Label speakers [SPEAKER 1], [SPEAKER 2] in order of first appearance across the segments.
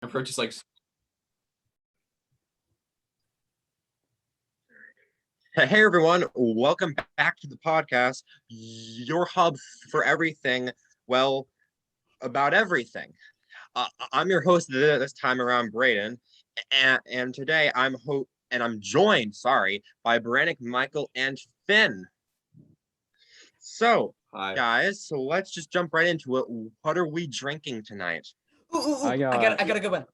[SPEAKER 1] approach is like.
[SPEAKER 2] Hey everyone, welcome back to the podcast, your hub for everything, well, about everything. I'm your host this time around, Braden, and today I'm joined, by Brannick, Michael, and Finn. So,
[SPEAKER 1] Hi.
[SPEAKER 2] guys, so let's just jump right into it. What are we drinking tonight?
[SPEAKER 3] I got a good one.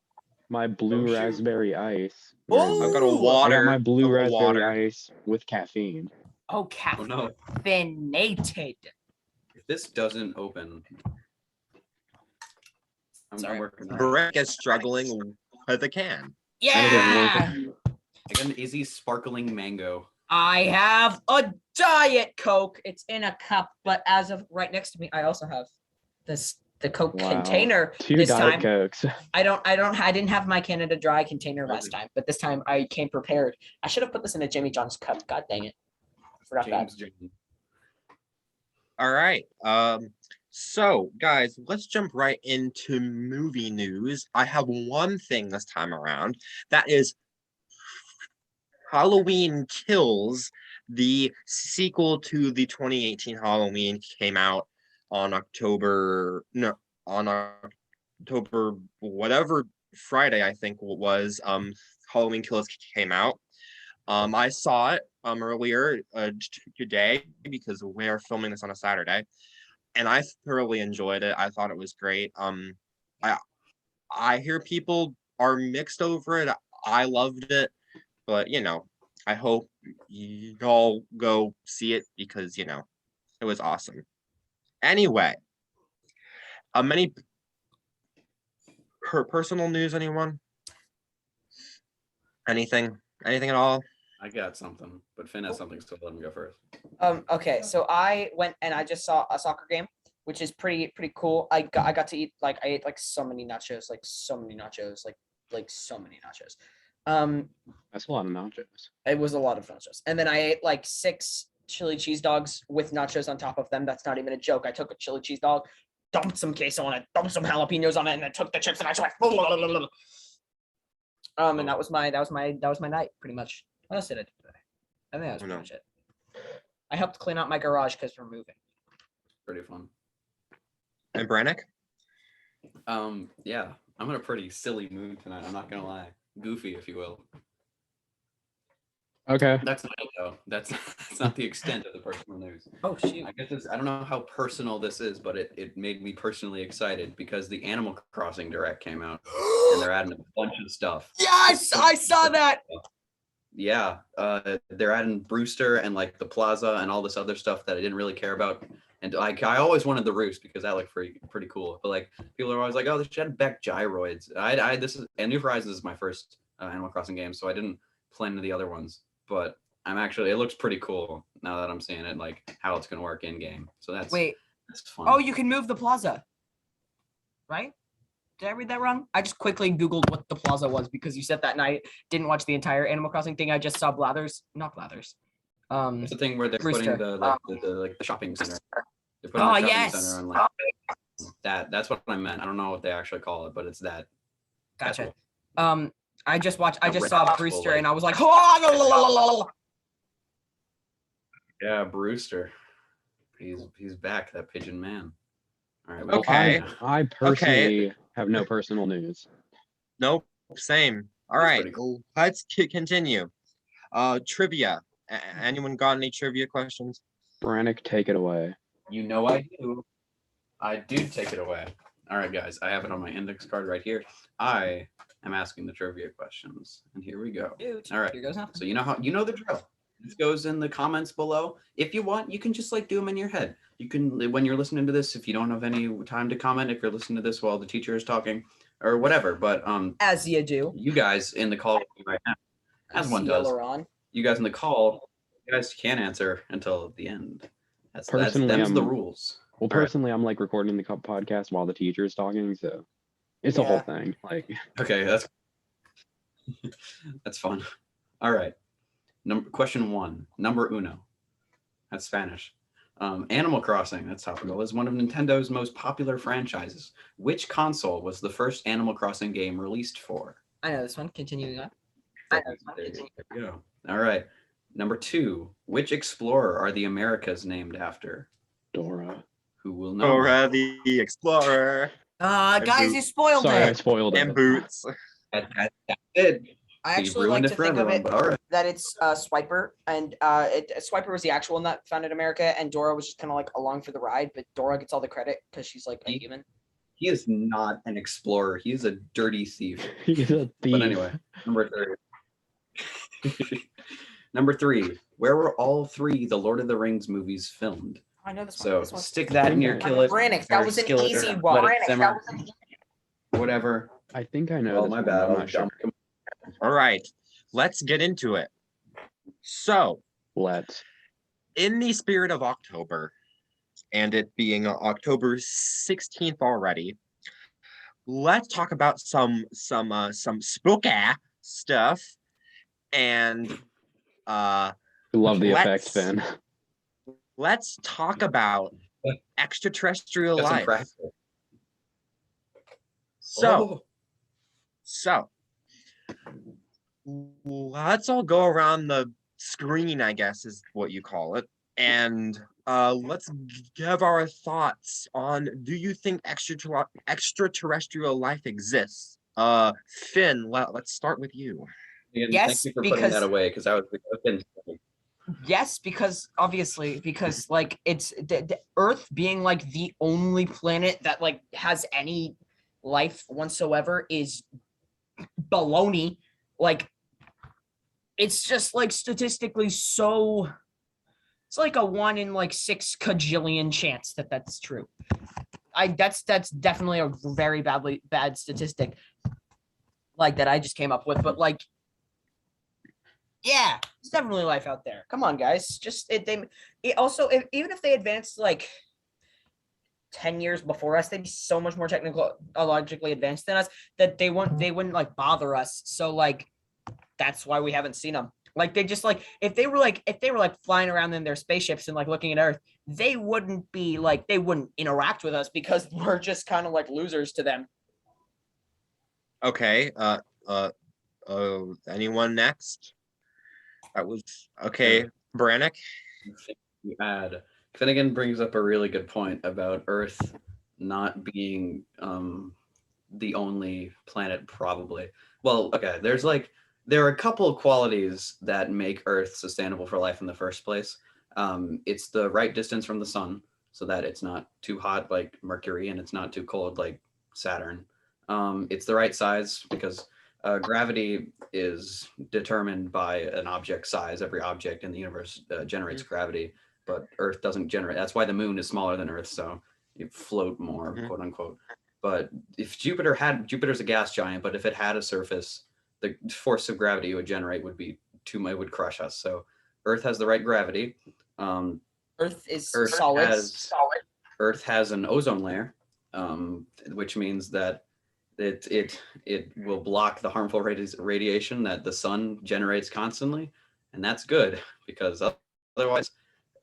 [SPEAKER 4] My blue raspberry ice.
[SPEAKER 3] Oh!
[SPEAKER 2] I've got a
[SPEAKER 4] I
[SPEAKER 2] water.
[SPEAKER 4] got my blue raspberry
[SPEAKER 2] water.
[SPEAKER 4] ice with caffeine.
[SPEAKER 3] Oh,
[SPEAKER 1] Oh no!
[SPEAKER 3] caffeinated.
[SPEAKER 1] If this doesn't open, I'm working.
[SPEAKER 2] Brannick is struggling with a can.
[SPEAKER 3] Yeah!
[SPEAKER 1] I got an Izzy sparkling mango.
[SPEAKER 3] I have a Diet Coke. It's in a cup, but as of right next to me, I also have the Coke container.
[SPEAKER 4] Two
[SPEAKER 3] this
[SPEAKER 4] Diet
[SPEAKER 3] time.
[SPEAKER 4] Cokes.
[SPEAKER 3] I didn't have my Canada Dry container last time, but this time I came prepared. I should have put this in a Jimmy John's cup. God dang it. I forgot that.
[SPEAKER 2] All right. So guys, let's jump right into movie news. I have one thing this time around. That is Halloween Kills, the sequel to the 2018 Halloween, came out on October whatever Friday, I think it was. Halloween Kills came out. I saw it earlier today because we're filming this on a Saturday, and I thoroughly enjoyed it. I thought it was great. I hear people are mixed over it. I loved it, but I hope you all go see it because it was awesome. Anyway, many personal news. Anyone? Anything at all?
[SPEAKER 1] I got something, but Finn has something, so let him go first.
[SPEAKER 3] Okay, so I went and I just saw a soccer game, which is pretty cool. I got to eat I ate so many nachos. That's
[SPEAKER 4] a lot of nachos.
[SPEAKER 3] It was a lot of nachos. And then I ate 6 chili cheese dogs with nachos on top of them. That's not even a joke. I took a chili cheese dog, dumped some queso on it, dumped some jalapenos on it, and then took the chips and I just went and that was my night pretty much. What else did I do today? I think that was pretty much it. I helped clean out my garage because we're moving.
[SPEAKER 1] Pretty fun.
[SPEAKER 2] And Brannick?
[SPEAKER 1] Yeah, I'm in a pretty silly mood tonight. I'm not gonna lie, goofy, if you will.
[SPEAKER 4] Okay.
[SPEAKER 1] That's not it, though. That's not the extent of the personal news.
[SPEAKER 3] Oh shoot!
[SPEAKER 1] I guess I don't know how personal this is, but it made me personally excited because the Animal Crossing Direct came out and they're adding a bunch of stuff.
[SPEAKER 3] Yes, I saw that.
[SPEAKER 1] Yeah, they're adding Brewster and the plaza and all this other stuff that I didn't really care about. And I always wanted the Roost because that looked pretty cool. But people are always like, oh, they should add back gyroids. And New Horizons is my first Animal Crossing game, so I didn't play any of the other ones. But it looks pretty cool now that I'm seeing it, how it's gonna work in game. So that's fun.
[SPEAKER 3] Oh, you can move the plaza, right? Did I read that wrong? I just quickly Googled what the plaza was because you said that night. Didn't watch the entire Animal Crossing thing. I just saw not Blathers.
[SPEAKER 1] It's the thing where they're
[SPEAKER 3] Brewster.
[SPEAKER 1] putting the shopping center. They're putting the shopping center on that. That's what I meant. I don't know what they actually call it, but it's that.
[SPEAKER 3] Gotcha. I just saw Brewster and I was like, oh!
[SPEAKER 1] Yeah, Brewster. He's back, that pigeon man. All right.
[SPEAKER 2] Okay.
[SPEAKER 4] I personally have no personal news.
[SPEAKER 2] Nope. Same. All right. Cool. Let's continue. Trivia. Anyone got any trivia questions?
[SPEAKER 4] Brannick, take it away.
[SPEAKER 1] You know I do. I do take it away. All right, guys. I have it on my index card right here. I am asking the trivia questions, and here we go.
[SPEAKER 3] Dude,
[SPEAKER 1] all right.
[SPEAKER 3] Here goes nothing.
[SPEAKER 1] So you know the drill. This goes in the comments below. If you want, you can just do them in your head. You can, when you're listening to this, if you don't have any time to comment, if you're listening to this while the teacher is talking or whatever, but
[SPEAKER 3] as you do,
[SPEAKER 1] you guys in the call right now, as one does, you guys in the call, you guys can't answer until the end. That's the rules.
[SPEAKER 4] Well, personally, I'm recording the podcast while the teacher is talking, so it's a whole thing.
[SPEAKER 1] Okay, that's fun. All right. Question 1, number uno. That's Spanish. Animal Crossing, that's topical, is one of Nintendo's most popular franchises. Which console was the first Animal Crossing game released for?
[SPEAKER 3] I know this one. Continuing on.
[SPEAKER 1] There you go. All right. Number 2. Which explorer are the Americas named after?
[SPEAKER 4] Dora.
[SPEAKER 1] Who will know?
[SPEAKER 2] Dora the Explorer
[SPEAKER 3] Guys, you
[SPEAKER 2] Boots.
[SPEAKER 3] spoiled
[SPEAKER 4] Sorry, I
[SPEAKER 3] it.
[SPEAKER 4] spoiled
[SPEAKER 2] and
[SPEAKER 4] it.
[SPEAKER 2] Boots.
[SPEAKER 1] That's it.
[SPEAKER 3] I
[SPEAKER 1] We
[SPEAKER 3] actually like
[SPEAKER 1] ruined
[SPEAKER 3] to
[SPEAKER 1] it for
[SPEAKER 3] think of
[SPEAKER 1] everyone,
[SPEAKER 3] it
[SPEAKER 1] but all right.
[SPEAKER 3] that it's Swiper, and Swiper was the actual one that founded America, and Dora was just kind of like along for the ride, but Dora gets all the credit because she's like a human.
[SPEAKER 1] He is not an explorer. He is a dirty thief.
[SPEAKER 4] He's a thief.
[SPEAKER 1] But anyway, number 3. Number 3. Where were all 3 The Lord of the Rings movies filmed?
[SPEAKER 3] I know this one.
[SPEAKER 1] So
[SPEAKER 3] This one's
[SPEAKER 1] stick that in your
[SPEAKER 4] Okay.
[SPEAKER 1] kill it.
[SPEAKER 3] Brannick, that
[SPEAKER 1] or
[SPEAKER 3] was an
[SPEAKER 1] skill it, or
[SPEAKER 3] easy
[SPEAKER 1] let
[SPEAKER 3] one.
[SPEAKER 1] it simmer, whatever.
[SPEAKER 4] I think I know.
[SPEAKER 1] Oh,
[SPEAKER 4] this
[SPEAKER 1] my
[SPEAKER 4] one,
[SPEAKER 1] bad.
[SPEAKER 4] but I'm
[SPEAKER 1] I'll
[SPEAKER 4] not sure.
[SPEAKER 1] jump.
[SPEAKER 2] All right, let's get into it. So,
[SPEAKER 4] Let's.
[SPEAKER 2] in the spirit of October, and it being October 16th already, let's talk about some spooky stuff. And
[SPEAKER 4] Love the effect,
[SPEAKER 2] Let's-
[SPEAKER 4] Ben.
[SPEAKER 2] let's talk about extraterrestrial
[SPEAKER 1] Got some
[SPEAKER 2] life.
[SPEAKER 1] practical.
[SPEAKER 2] So,
[SPEAKER 1] Oh,
[SPEAKER 2] so let's all go around the screen, I guess is what you call it, and let's give our thoughts on, do you think extraterrestrial life exists? Finn, let's start with you.
[SPEAKER 1] again,
[SPEAKER 3] Yes,
[SPEAKER 1] thank you for putting
[SPEAKER 3] because-
[SPEAKER 1] that away because I was
[SPEAKER 3] Yes, because obviously, because like it's the Earth being like the only planet that like has any life whatsoever is baloney. Like it's just like statistically so. It's like a 1 in like 6 kajillion chance that that's true. That's definitely a very bad statistic. Like that I just came up with, but like. Yeah, there's definitely life out there. Come on, guys. Just even if they advanced like 10 years before us, they'd be so much more technologically advanced than us that they wouldn't like bother us. So like that's why we haven't seen them. Like they just like if they were like flying around in their spaceships and like looking at Earth, they wouldn't interact with us because we're just kind of like losers to them.
[SPEAKER 2] Okay. Anyone next? That was okay. Brannick.
[SPEAKER 1] you add. Finnegan brings up a really good point about Earth not being the only planet, probably. Well, okay, there are a couple of qualities that make Earth sustainable for life in the first place. It's the right distance from the sun, so that it's not too hot like Mercury and it's not too cold like Saturn. It's the right size because gravity is determined by an object size. Every object in the universe generates gravity, but Earth doesn't generate. That's why the moon is smaller than Earth, so you float more, quote unquote. But if Jupiter's a gas giant, but if it had a surface, the force of gravity it would generate would be it would crush us. So Earth has the right gravity.
[SPEAKER 3] Earth is
[SPEAKER 1] Earth
[SPEAKER 3] solid.
[SPEAKER 1] Earth has an ozone layer, which means that it will block the harmful radiation that the sun generates constantly, and that's good because otherwise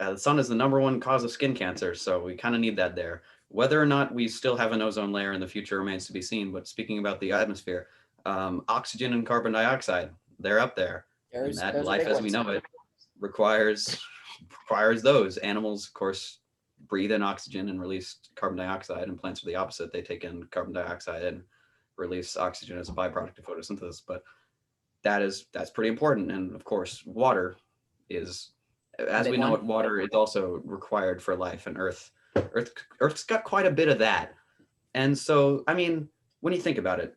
[SPEAKER 1] the sun is the #1 cause of skin cancer, so we kind of need that there. Whether or not we still have an ozone layer in the future remains to be seen, but speaking about the atmosphere, oxygen and carbon dioxide, they're up there, and that
[SPEAKER 3] Those are
[SPEAKER 1] life
[SPEAKER 3] big
[SPEAKER 1] as we
[SPEAKER 3] ones.
[SPEAKER 1] know it requires those. Animals, of course, breathe in oxygen and release carbon dioxide, and plants are the opposite. They take in carbon dioxide and release oxygen as a byproduct of photosynthesis. But that's pretty important. And of course, water is, as we know it, water is also required for life, and Earth's got quite a bit of that. And so, I mean, when you think about it,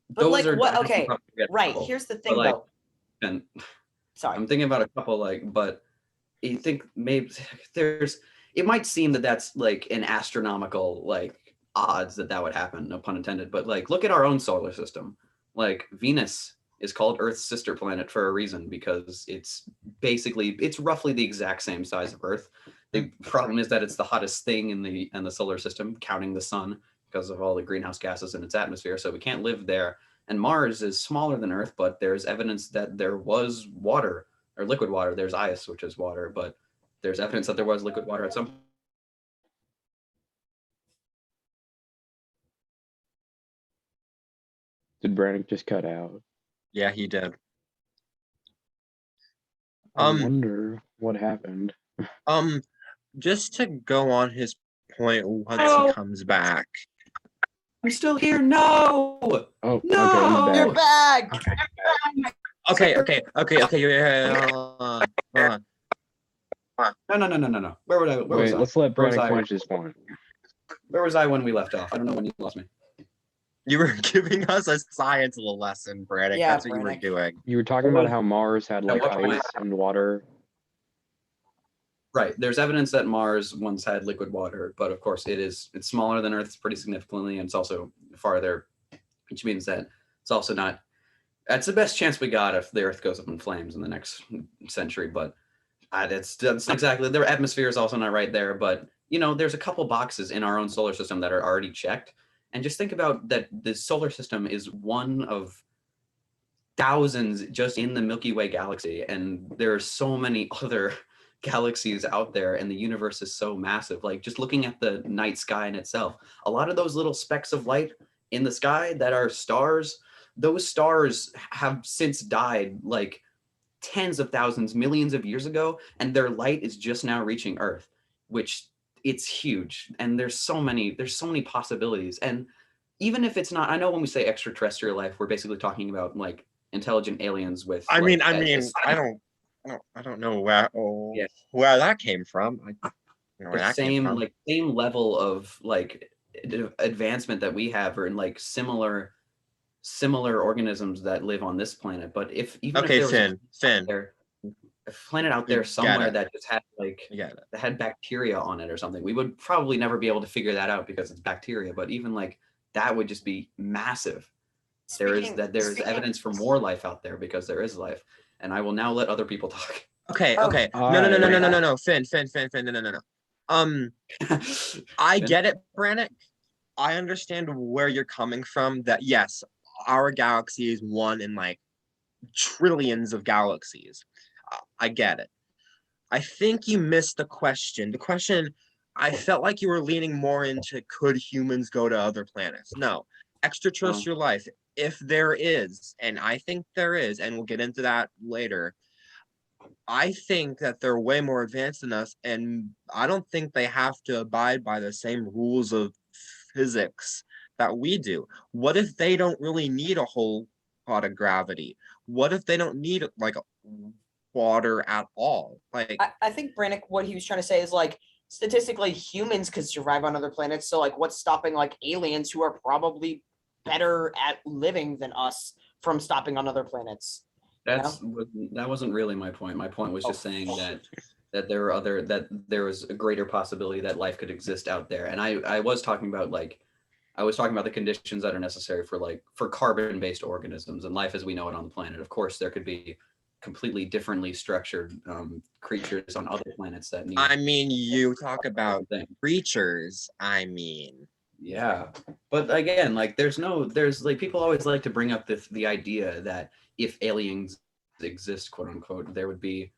[SPEAKER 3] But like what?
[SPEAKER 1] I think
[SPEAKER 3] Okay,
[SPEAKER 1] you probably forget a
[SPEAKER 3] right.
[SPEAKER 1] couple,
[SPEAKER 3] Here's the
[SPEAKER 1] but,
[SPEAKER 3] thing,
[SPEAKER 1] like,
[SPEAKER 3] though.
[SPEAKER 1] and
[SPEAKER 3] Sorry.
[SPEAKER 1] I'm thinking about a couple, but you think maybe it might seem that that's like an astronomical odds that would happen, no pun intended, but like look at our own solar system. Like Venus is called Earth's sister planet for a reason, because it's roughly the exact same size of Earth. The problem is that it's the hottest thing in the solar system, counting the sun, because of all the greenhouse gases in its atmosphere, so we can't live there. And Mars is smaller than Earth, but there's evidence that there was water, or liquid water. There's ice, which is water, but there's evidence that there was liquid water at some.
[SPEAKER 4] Did Brannick just cut out?
[SPEAKER 2] Yeah, he did.
[SPEAKER 4] I
[SPEAKER 2] Um,
[SPEAKER 4] wonder what happened.
[SPEAKER 2] just to go on his point once he
[SPEAKER 1] No.
[SPEAKER 2] comes back.
[SPEAKER 1] I'm still here. No.
[SPEAKER 4] Oh,
[SPEAKER 1] No!
[SPEAKER 4] okay,
[SPEAKER 3] You're
[SPEAKER 4] he's back.
[SPEAKER 3] back.
[SPEAKER 2] Okay. Yeah. Hold on.
[SPEAKER 1] No. Where was
[SPEAKER 4] Wait,
[SPEAKER 1] I?
[SPEAKER 4] let's let
[SPEAKER 1] Where was
[SPEAKER 4] Brannick
[SPEAKER 1] I?
[SPEAKER 4] finish his point.
[SPEAKER 1] Where was I when we left off? I don't know when you lost me.
[SPEAKER 2] You were giving us a science lesson, Brannick.
[SPEAKER 3] Yeah,
[SPEAKER 2] That's what you were
[SPEAKER 3] Brannick.
[SPEAKER 2] doing.
[SPEAKER 4] You were talking about how Mars had like
[SPEAKER 1] what point?
[SPEAKER 4] ice and water.
[SPEAKER 1] Right. There's evidence that Mars once had liquid water, but of course it's smaller than Earth pretty significantly, and it's also farther, which means that it's also not. That's the best chance we got if the Earth goes up in flames in the next century. But that's exactly, their atmosphere is also not right there. But there's a couple boxes in our own solar system that are already checked, and just think about that. The solar system is one of thousands just in the Milky Way galaxy, and there are so many other galaxies out there, and the universe is so massive. Like, just looking at the night sky in itself, a lot of those little specks of light in the sky that are stars, those stars have since died like tens of thousands, millions of years ago, and their light is just now reaching Earth, which it's huge. And there's so many possibilities. And even if it's not, I know when we say extraterrestrial life, we're basically talking about like intelligent aliens with
[SPEAKER 2] I
[SPEAKER 1] like,
[SPEAKER 2] I don't know where
[SPEAKER 1] Yeah.
[SPEAKER 2] where that came from. I don't know where
[SPEAKER 1] the
[SPEAKER 2] that came from.
[SPEAKER 1] same level of like advancement that we have, or in like similar organisms that live on this planet. But if
[SPEAKER 2] Okay,
[SPEAKER 1] there was
[SPEAKER 2] Finn.
[SPEAKER 1] a planet out there
[SPEAKER 2] You get
[SPEAKER 1] somewhere
[SPEAKER 2] it.
[SPEAKER 1] that just had like
[SPEAKER 2] Yeah.
[SPEAKER 1] that had bacteria on it or something, we would probably never be able to figure that out because it's bacteria. But even like that would just be massive. There is evidence for more life out there because there is life. And I will now let other people talk.
[SPEAKER 2] Okay.
[SPEAKER 3] Oh,
[SPEAKER 2] No. Finn. No. I get it, Brannick. I understand where you're coming from. That yes, our galaxy is one in like trillions of galaxies. I get it. I think you missed the question. The question, I felt like you were leaning more into could humans go to other planets? No. Extraterrestrial life, if there is, and I think there is, and we'll get into that later, I think that they're way more advanced than us, and I don't think they have to abide by the same rules of physics that we do. What if they don't really need a whole lot of gravity? What if they don't need like water at all? Like,
[SPEAKER 3] I think Brannick, what he was trying to say is like statistically humans could survive on other planets. So like what's stopping like aliens who are probably better at living than us from stopping on other planets?
[SPEAKER 1] That wasn't really my point. My point was just saying that there was a greater possibility that life could exist out there. And I was talking about the conditions that are necessary for carbon-based organisms and life as we know it on the planet. Of course, there could be completely differently structured creatures on other planets that need.
[SPEAKER 2] I mean, you talk about creatures.
[SPEAKER 1] Yeah, but again, like there's like people always like to bring up the idea that if aliens exist, quote unquote, they would be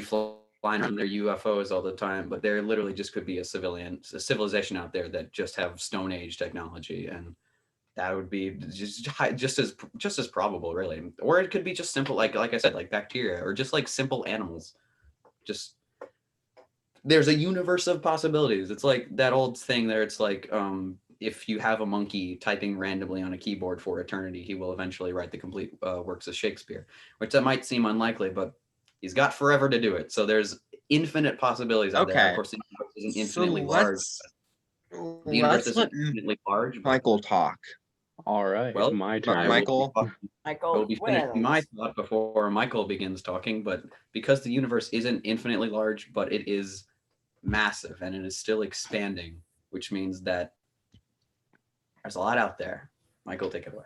[SPEAKER 1] flying on their UFOs all the time, but there literally just could be a civilization out there that just have Stone Age technology, and that would be just as probable, really. Or it could be just simple, like I said, like bacteria, or just like simple animals. Just there's a universe of possibilities. It's like that old thing there. It's like if you have a monkey typing randomly on a keyboard for eternity, he will eventually write the complete works of Shakespeare, which that might seem unlikely, but he's got forever to do it. So there's infinite possibilities out there. Of course, the universe isn't infinitely large. The universe isn't infinitely large.
[SPEAKER 2] Michael talk.
[SPEAKER 4] All right,
[SPEAKER 1] well,
[SPEAKER 4] my turn.
[SPEAKER 2] Michael.
[SPEAKER 1] I will be finishing my thought before Michael begins talking, but because the universe isn't infinitely large, but it is massive and it is still expanding, which means that there's a lot out there. Michael, take it away.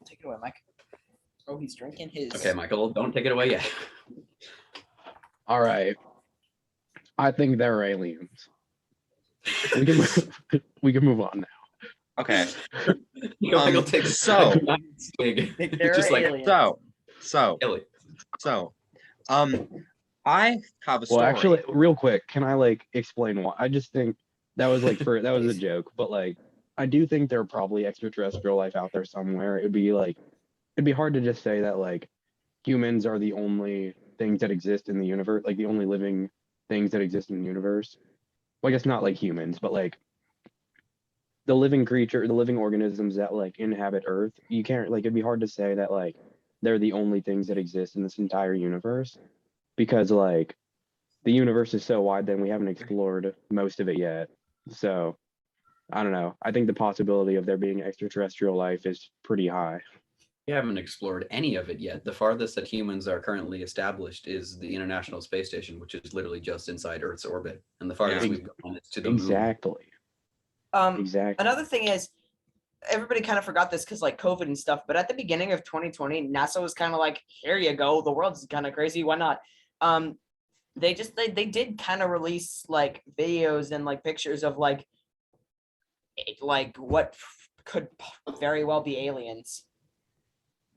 [SPEAKER 3] Take it away, Mike. Oh, he's drinking his.
[SPEAKER 1] Okay, Michael, don't take it away yet.
[SPEAKER 4] All right. I think they're aliens. We can move on now.
[SPEAKER 2] Okay.
[SPEAKER 1] Michael takes
[SPEAKER 2] so
[SPEAKER 1] swig.
[SPEAKER 3] They're
[SPEAKER 1] just like
[SPEAKER 3] aliens.
[SPEAKER 2] So,
[SPEAKER 1] Ellie.
[SPEAKER 2] I have a
[SPEAKER 4] Well,
[SPEAKER 2] story.
[SPEAKER 4] actually, real quick, can I like explain why? I just think that was like that was a
[SPEAKER 3] Please.
[SPEAKER 4] joke, but like I do think there are probably extraterrestrial life out there somewhere. It'd be hard to just say that like humans are the only things that exist in the universe, like the only living things that exist in the universe. Well, I guess not like humans, but like the living organisms that like inhabit Earth. You can't like it'd be hard to say that like they're the only things that exist in this entire universe because like the universe is so wide that we haven't explored most of it yet. So I don't know. I think the possibility of there being extraterrestrial life is pretty high.
[SPEAKER 1] We haven't explored any of it yet. The farthest that humans are currently established is the International Space Station, which is literally just inside Earth's orbit. And the farthest
[SPEAKER 2] Yeah.
[SPEAKER 1] we've gone is to the moon.
[SPEAKER 4] Exactly. Exactly.
[SPEAKER 3] Another thing is, everybody kind of forgot this because like COVID and stuff, but at the beginning of 2020, NASA was kind of like, here you go, the world's kind of crazy, why not? They did kind of release like videos and like pictures of like what could very well be aliens.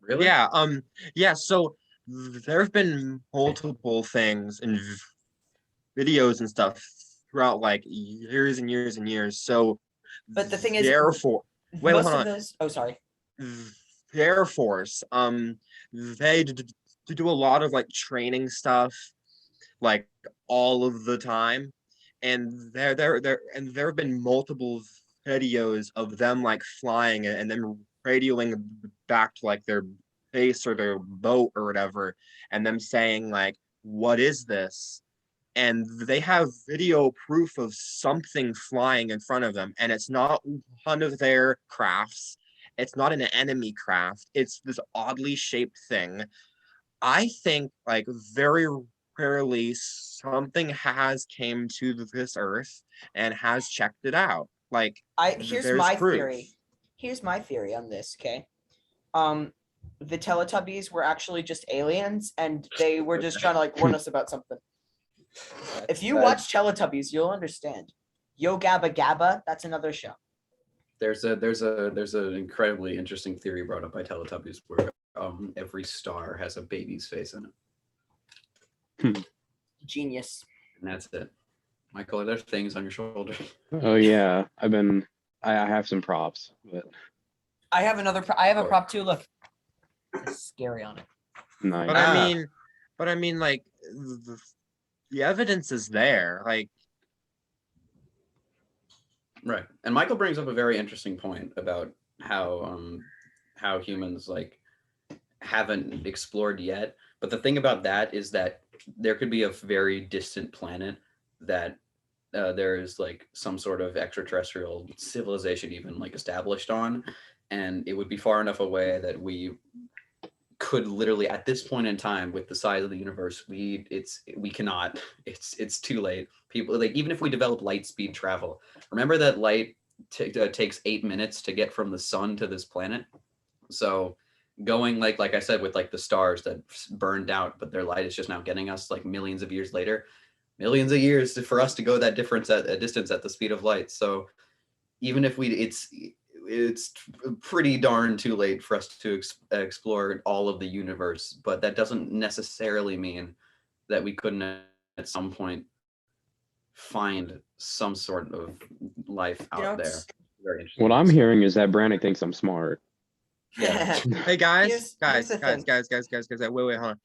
[SPEAKER 1] Really?
[SPEAKER 2] Yeah. So there have been multiple things and videos and stuff throughout like years and years and years. So,
[SPEAKER 3] But the thing is,
[SPEAKER 2] therefore, wait,
[SPEAKER 3] most
[SPEAKER 2] hold
[SPEAKER 3] of
[SPEAKER 2] on.
[SPEAKER 3] those. Oh, sorry.
[SPEAKER 2] Air Force, they do a lot of like training stuff, like all of the time, and there have been multiple videos of them like flying and then radioing back to like their base or their boat or whatever, and them saying like, "What is this?" And they have video proof of something flying in front of them, and it's not one of their crafts. It's not an enemy craft. It's this oddly shaped thing. I think like very rarely something has came to this earth and has checked it out. Like
[SPEAKER 3] Here's
[SPEAKER 2] there's
[SPEAKER 3] my
[SPEAKER 2] proof.
[SPEAKER 3] theory. Here's my theory on this. Okay. The Teletubbies were actually just aliens, and they were just trying to like warn us about something. If you watch Teletubbies, you'll understand. Yo Gabba Gabba, that's another show.
[SPEAKER 1] There's an incredibly interesting theory brought up by Teletubbies where every star has a baby's face in it.
[SPEAKER 3] Genius.
[SPEAKER 1] And that's it. Michael, are there things on your shoulder?
[SPEAKER 4] Oh yeah, I have some props, but
[SPEAKER 3] I have I have a prop too. Look, it's scary on it.
[SPEAKER 4] nice.
[SPEAKER 2] But I mean, like the evidence is there. Like,
[SPEAKER 1] Right. And Michael brings up a very interesting point about how humans like haven't explored yet. But the thing about that is that there could be a very distant planet that there is like some sort of extraterrestrial civilization even like established on, and it would be far enough away that we could literally at this point in time with the size of the universe we cannot, it's too late. People like, even if we develop light speed travel, remember that light takes 8 minutes to get from the sun to this planet. So going like I said with like the stars that burned out but their light is just now getting us like millions of years later, millions of years for us to go that difference at a distance at the speed of light. So even if it's pretty darn too late for us to explore all of the universe, but that doesn't necessarily mean that we couldn't at some point find some sort of life out there. Very interesting.
[SPEAKER 4] What I'm hearing is that Brannick thinks I'm smart.
[SPEAKER 1] Yeah.
[SPEAKER 2] hey guys,
[SPEAKER 3] Here's
[SPEAKER 2] guys,
[SPEAKER 3] the
[SPEAKER 2] guys,
[SPEAKER 3] thing.
[SPEAKER 2] guys, guys, guys, guys, wait, hold on.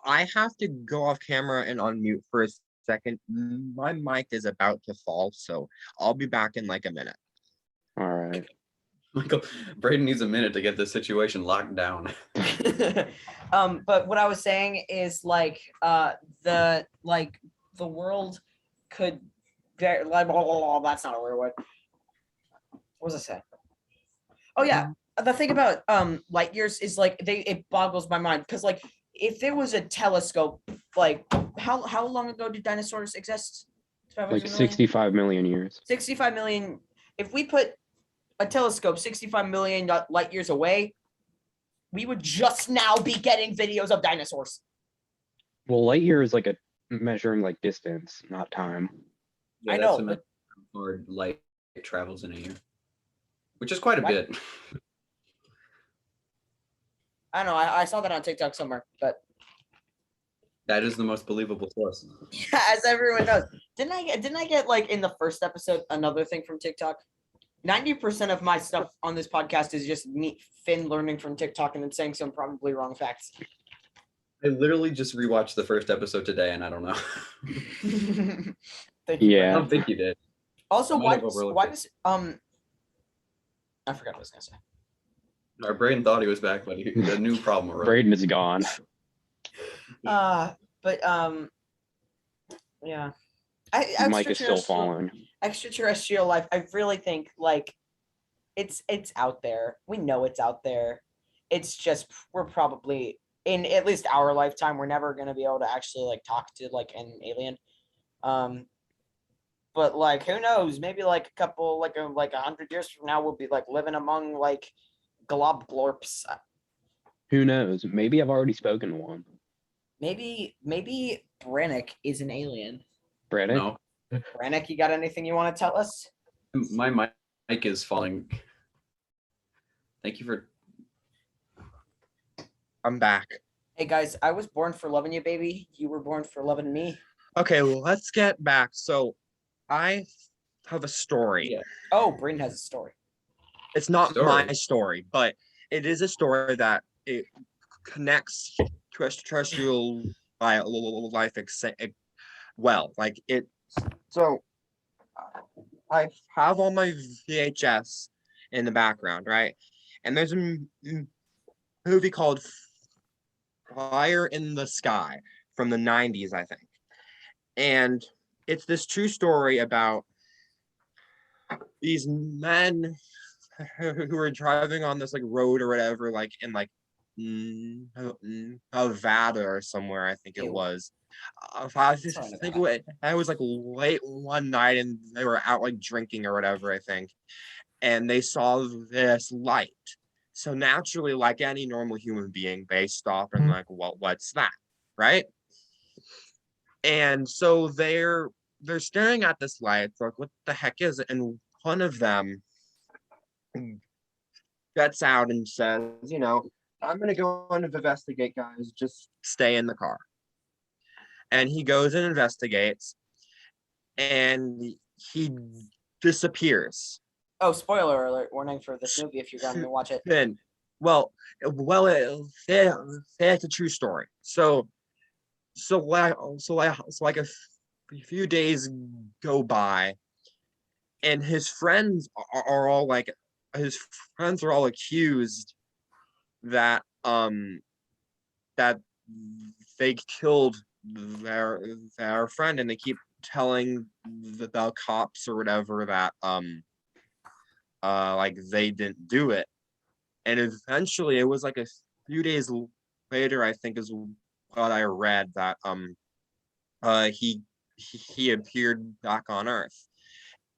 [SPEAKER 2] I have to go off camera and on mute for a second. My mic is about to fall, so I'll be back in like a minute.
[SPEAKER 4] All right.
[SPEAKER 1] Michael, Braden needs a minute to get this situation locked down.
[SPEAKER 3] But what I was saying is like the world could very like blah, blah, blah, that's not a weird word. What was I saying? Oh yeah, the thing about light years is like it boggles my mind because like if there was a telescope, like how long ago did dinosaurs exist?
[SPEAKER 4] Like 65 million years.
[SPEAKER 3] 65 million. If we put a telescope 65 million light years away, we would just now be getting videos of dinosaurs.
[SPEAKER 4] Well, light year is like a measuring like distance, not time.
[SPEAKER 1] Yeah,
[SPEAKER 3] I
[SPEAKER 1] that's
[SPEAKER 3] know,
[SPEAKER 1] but or light travels in a year, which is quite a bit.
[SPEAKER 3] I don't know. I saw that on TikTok somewhere, but
[SPEAKER 1] That is the most believable source.
[SPEAKER 3] Yeah, as everyone knows. Didn't I get like in the first episode another thing from TikTok? 90% of my stuff on this podcast is just me, Finn, learning from TikTok and then saying some probably wrong facts.
[SPEAKER 1] I literally just rewatched the first episode today, and I don't know.
[SPEAKER 3] Thank you.
[SPEAKER 1] I
[SPEAKER 4] Yeah.
[SPEAKER 1] don't think you did.
[SPEAKER 3] Also,
[SPEAKER 1] I might
[SPEAKER 3] why
[SPEAKER 1] have overlooked
[SPEAKER 3] why
[SPEAKER 1] it.
[SPEAKER 3] does I forgot what I was gonna say.
[SPEAKER 1] Our brain thought he was back, but the new problem arose.
[SPEAKER 4] Braden is gone.
[SPEAKER 3] But yeah.
[SPEAKER 4] Mike is still falling.
[SPEAKER 3] Extraterrestrial life, I really think like it's out there. We know it's out there. It's just we're probably in at least our lifetime, we're never gonna be able to actually like talk to like an alien. But like who knows? Maybe like a couple like 100 years from now we'll be like living among like glob glorps.
[SPEAKER 4] Who knows? Maybe I've already spoken to one.
[SPEAKER 3] Maybe Brannick is an alien.
[SPEAKER 4] Brandon?
[SPEAKER 1] No,
[SPEAKER 3] Brannick, you got anything you want to tell us?
[SPEAKER 1] my mic is falling. Thank you for.
[SPEAKER 2] I'm back.
[SPEAKER 3] Hey guys, I was born for loving you, baby. You were born for loving me.
[SPEAKER 2] Okay, well, let's get back. So I have a story.
[SPEAKER 1] Yeah.
[SPEAKER 3] Oh, Brayden has a story.
[SPEAKER 2] It's not
[SPEAKER 1] Story.
[SPEAKER 2] my story, but it is a story that it connects to extraterrestrial life well. Like it. So I have all my VHS in the background, right? And there's a movie called Fire in the Sky from the 90s, I think. And it's this true story about these men who were driving on this like road or whatever, like in like Nevada or somewhere, I think it
[SPEAKER 3] Ew.
[SPEAKER 2] was. I just
[SPEAKER 3] Sorry,
[SPEAKER 2] think
[SPEAKER 3] Nevada.
[SPEAKER 2] I was like late one night and they were out like drinking or whatever, I think. And they saw this light. So naturally, like any normal human being, they stop and like, well, what's that? Right? And so they're staring at this light, like, what the heck is it? And one of them gets out and says, I'm gonna go and investigate, guys. Just stay in the car. And he goes and investigates, and he disappears.
[SPEAKER 3] Oh, spoiler alert! Warning for this movie if you're going to watch it.
[SPEAKER 2] Then, it's a true story. So like a few days go by, and his friends are all like, accused that that they killed their friend, and they keep telling the cops or whatever that like they didn't do it. And eventually it was like a few days later, I think is what I read, that he appeared back on Earth.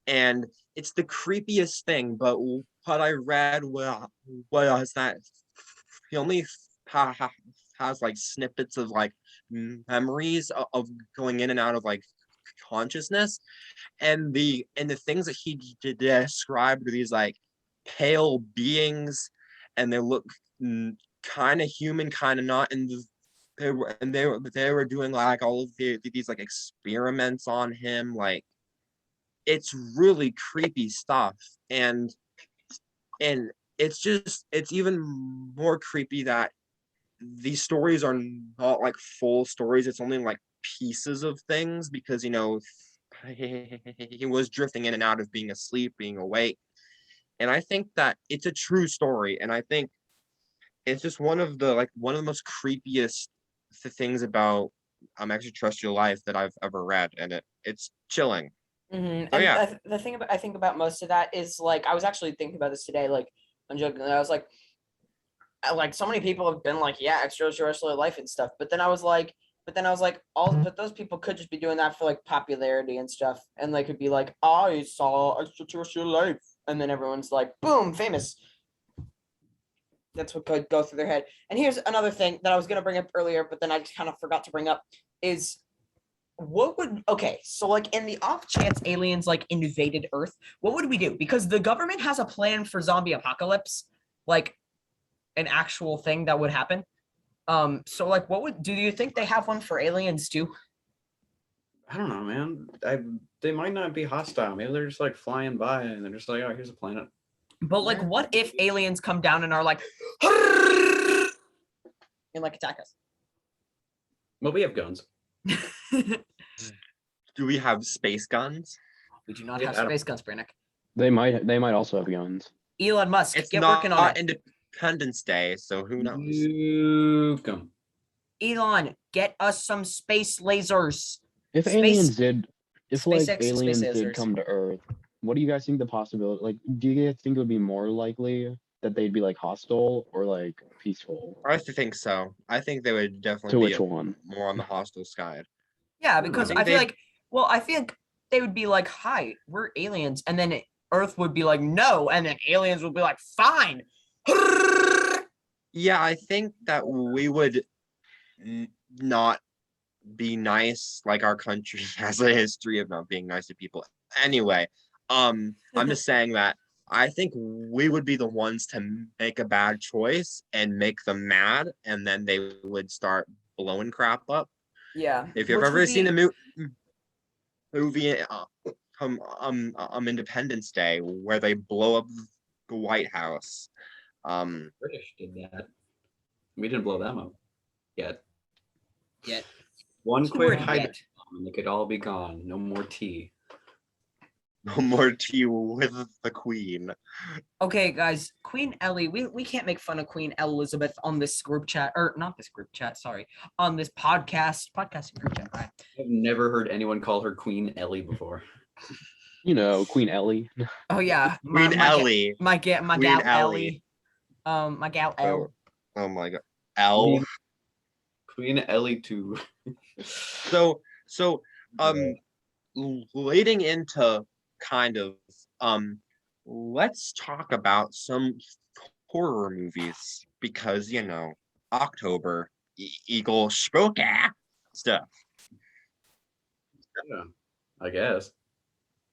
[SPEAKER 2] And it's the creepiest thing, but what I read was that he only has like snippets of like memories of going in and out of like consciousness, and the things that he described were these like pale beings, and they look kind of human, kind of not, and they were doing like all of these like experiments on him. Like, it's really creepy stuff, and it's even more creepy that these stories are not like full stories. It's only like pieces of things, because he was drifting in and out of being asleep, being awake. And I think that it's a true story, and I think it's just one of the most creepiest things about extraterrestrial life that I've ever read, and it's chilling.
[SPEAKER 3] Mm-hmm.
[SPEAKER 2] Oh,
[SPEAKER 3] And
[SPEAKER 2] yeah.
[SPEAKER 3] the thing I think about most of that is like I was actually thinking about this today. Like I'm joking. I was like so many people have been like, yeah, extraterrestrial life and stuff. But then I was like, but those people could just be doing that for like popularity and stuff, and they could be like, I saw extraterrestrial life, and then everyone's like, boom, famous. That's what could go through their head. And here's another thing that I was gonna bring up earlier, but then I just kind of forgot to bring up is so like in the off chance aliens like invaded Earth, what would we do? Because the government has a plan for zombie apocalypse, like an actual thing that would happen. So like, do you think they have one for aliens too?
[SPEAKER 1] I don't know, man. They might not be hostile. Maybe they're just like flying by and they're just like, oh, here's a planet.
[SPEAKER 3] But like, what if aliens come down and are like, and like attack us?
[SPEAKER 1] Well, we have guns.
[SPEAKER 2] Do we have space guns?
[SPEAKER 3] We do not
[SPEAKER 1] Yeah,
[SPEAKER 3] have
[SPEAKER 1] I don't-
[SPEAKER 3] space guns, Brannick.
[SPEAKER 4] They might also have guns.
[SPEAKER 3] Elon Musk,
[SPEAKER 2] It's
[SPEAKER 3] get
[SPEAKER 2] not
[SPEAKER 3] working on it.
[SPEAKER 2] Independence Day, so who knows?
[SPEAKER 1] Nuke 'em.
[SPEAKER 3] Elon, get us some space lasers.
[SPEAKER 4] If
[SPEAKER 3] Space-
[SPEAKER 4] aliens did, if like
[SPEAKER 3] SpaceX and
[SPEAKER 4] aliens
[SPEAKER 3] space
[SPEAKER 4] did
[SPEAKER 3] lasers.
[SPEAKER 4] come to Earth, what do you guys think the possibility? Like, do you guys think it would be more likely that they'd be like hostile or like peaceful?
[SPEAKER 2] I think so. I think they would
[SPEAKER 4] To
[SPEAKER 2] definitely
[SPEAKER 4] which
[SPEAKER 2] be
[SPEAKER 4] one?
[SPEAKER 2] more on the hostile side.
[SPEAKER 3] Yeah, because
[SPEAKER 2] think
[SPEAKER 3] I feel
[SPEAKER 2] they-
[SPEAKER 3] like, well, I think they would be like, "Hi, we're aliens," and then Earth would be like, "No," and then aliens would be like, "Fine."
[SPEAKER 2] Yeah, I think that we would not be nice. Like our country has a history of not being nice to people. Anyway, I'm just saying that I think we would be the ones to make a bad choice and make them mad, and then they would start blowing crap up.
[SPEAKER 3] Yeah.
[SPEAKER 2] If you've
[SPEAKER 3] Which
[SPEAKER 2] ever
[SPEAKER 3] would
[SPEAKER 2] seen
[SPEAKER 3] be-
[SPEAKER 2] the movie Independence Day, where they blow up the White House,
[SPEAKER 1] British did that. We didn't blow them up yet.
[SPEAKER 3] Yet.
[SPEAKER 1] One quick
[SPEAKER 3] Keyword
[SPEAKER 1] hydrogen
[SPEAKER 3] yet.
[SPEAKER 1] bomb and they could all be gone. No more tea.
[SPEAKER 2] no more tea with the Queen.
[SPEAKER 3] Okay, guys, Queen Ellie, we can't make fun of Queen Elizabeth on this group chat, or not this group chat, sorry, on this podcasting group chat, right?
[SPEAKER 1] I've never heard anyone call her Queen Ellie before.
[SPEAKER 4] You know, Queen Ellie.
[SPEAKER 3] Oh yeah,
[SPEAKER 2] Queen Ellie.
[SPEAKER 3] my
[SPEAKER 2] Queen
[SPEAKER 3] gal
[SPEAKER 2] Ellie.
[SPEAKER 3] Ellie, my gal Elle.
[SPEAKER 2] Oh my god. L.
[SPEAKER 1] Queen Ellie too.
[SPEAKER 2] So leading into kind of let's talk about some horror movies because October Eagle spooky stuff.
[SPEAKER 1] Yeah, I guess.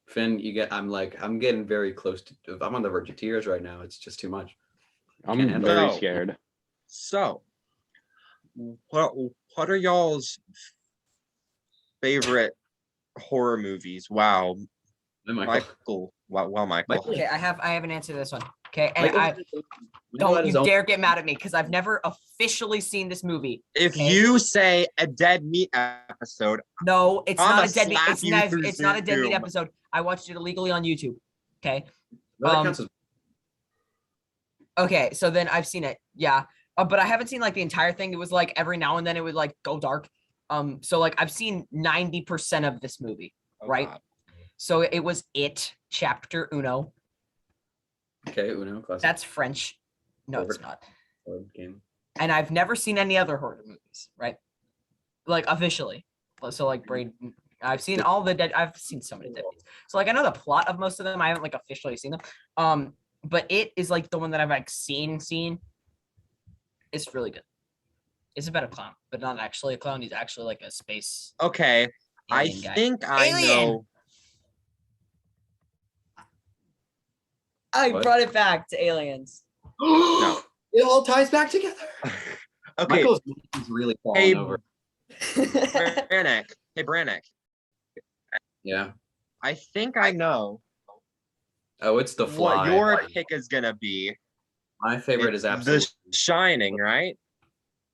[SPEAKER 1] Finn, I'm getting very close to. I'm on the verge of tears right now. It's just too much.
[SPEAKER 4] I'm
[SPEAKER 1] Can't handle
[SPEAKER 4] very
[SPEAKER 2] it.
[SPEAKER 4] scared.
[SPEAKER 2] So what are y'all's favorite horror movies? Wow,
[SPEAKER 1] Oh my God.
[SPEAKER 2] Michael. Wow, Michael.
[SPEAKER 1] Michael-
[SPEAKER 3] Okay, I have an answer to this one. Okay, and
[SPEAKER 1] Michael
[SPEAKER 3] I
[SPEAKER 1] had
[SPEAKER 3] don't
[SPEAKER 1] his
[SPEAKER 3] you
[SPEAKER 1] own-
[SPEAKER 3] dare get mad at me because I've never officially seen this movie.
[SPEAKER 2] If
[SPEAKER 3] Okay.
[SPEAKER 2] you say a dead meat episode,
[SPEAKER 3] No, it's
[SPEAKER 2] I'ma
[SPEAKER 3] not a dead meat.
[SPEAKER 2] slap
[SPEAKER 3] It's
[SPEAKER 2] you
[SPEAKER 3] not.
[SPEAKER 2] through
[SPEAKER 3] It's not a dead meat
[SPEAKER 2] Zoom.
[SPEAKER 3] episode. I watched it illegally on YouTube. Okay.
[SPEAKER 1] Well, that counts as-
[SPEAKER 3] Okay, so then I've seen it. Yeah. But I haven't seen like the entire thing. It was like every now and then it would like go dark. So like I've seen 90% of this movie.
[SPEAKER 2] oh
[SPEAKER 3] Right.
[SPEAKER 2] God.
[SPEAKER 3] So it was It Chapter Uno.
[SPEAKER 1] Okay, Uno classic.
[SPEAKER 3] That's French. No, it's
[SPEAKER 1] Over.
[SPEAKER 3] not.
[SPEAKER 1] board game.
[SPEAKER 3] And I've never seen any other horror movies, right? Like officially. So like Braid, I've seen all the dead. I've seen so many dead movies. So like I know the plot of most of them. I haven't like officially seen them. But It is like the one that I've like seen. It's really good. It's about a clown, but not actually a clown. He's actually like a space
[SPEAKER 2] Okay, I
[SPEAKER 3] alien guy.
[SPEAKER 2] think I
[SPEAKER 3] Alien!
[SPEAKER 2] know.
[SPEAKER 3] I
[SPEAKER 1] What?
[SPEAKER 3] brought it back to aliens.
[SPEAKER 2] No.
[SPEAKER 1] It all ties back together.
[SPEAKER 2] Okay,
[SPEAKER 1] Michael's mind is really falling
[SPEAKER 2] Hey,
[SPEAKER 1] over.
[SPEAKER 2] Brannick. Hey, Brannick.
[SPEAKER 1] Yeah.
[SPEAKER 2] I think I know
[SPEAKER 1] Oh, it's the Fly.
[SPEAKER 2] what your pick is gonna be.
[SPEAKER 1] My favorite
[SPEAKER 2] It's
[SPEAKER 1] is absolutely.
[SPEAKER 2] The Shining, right?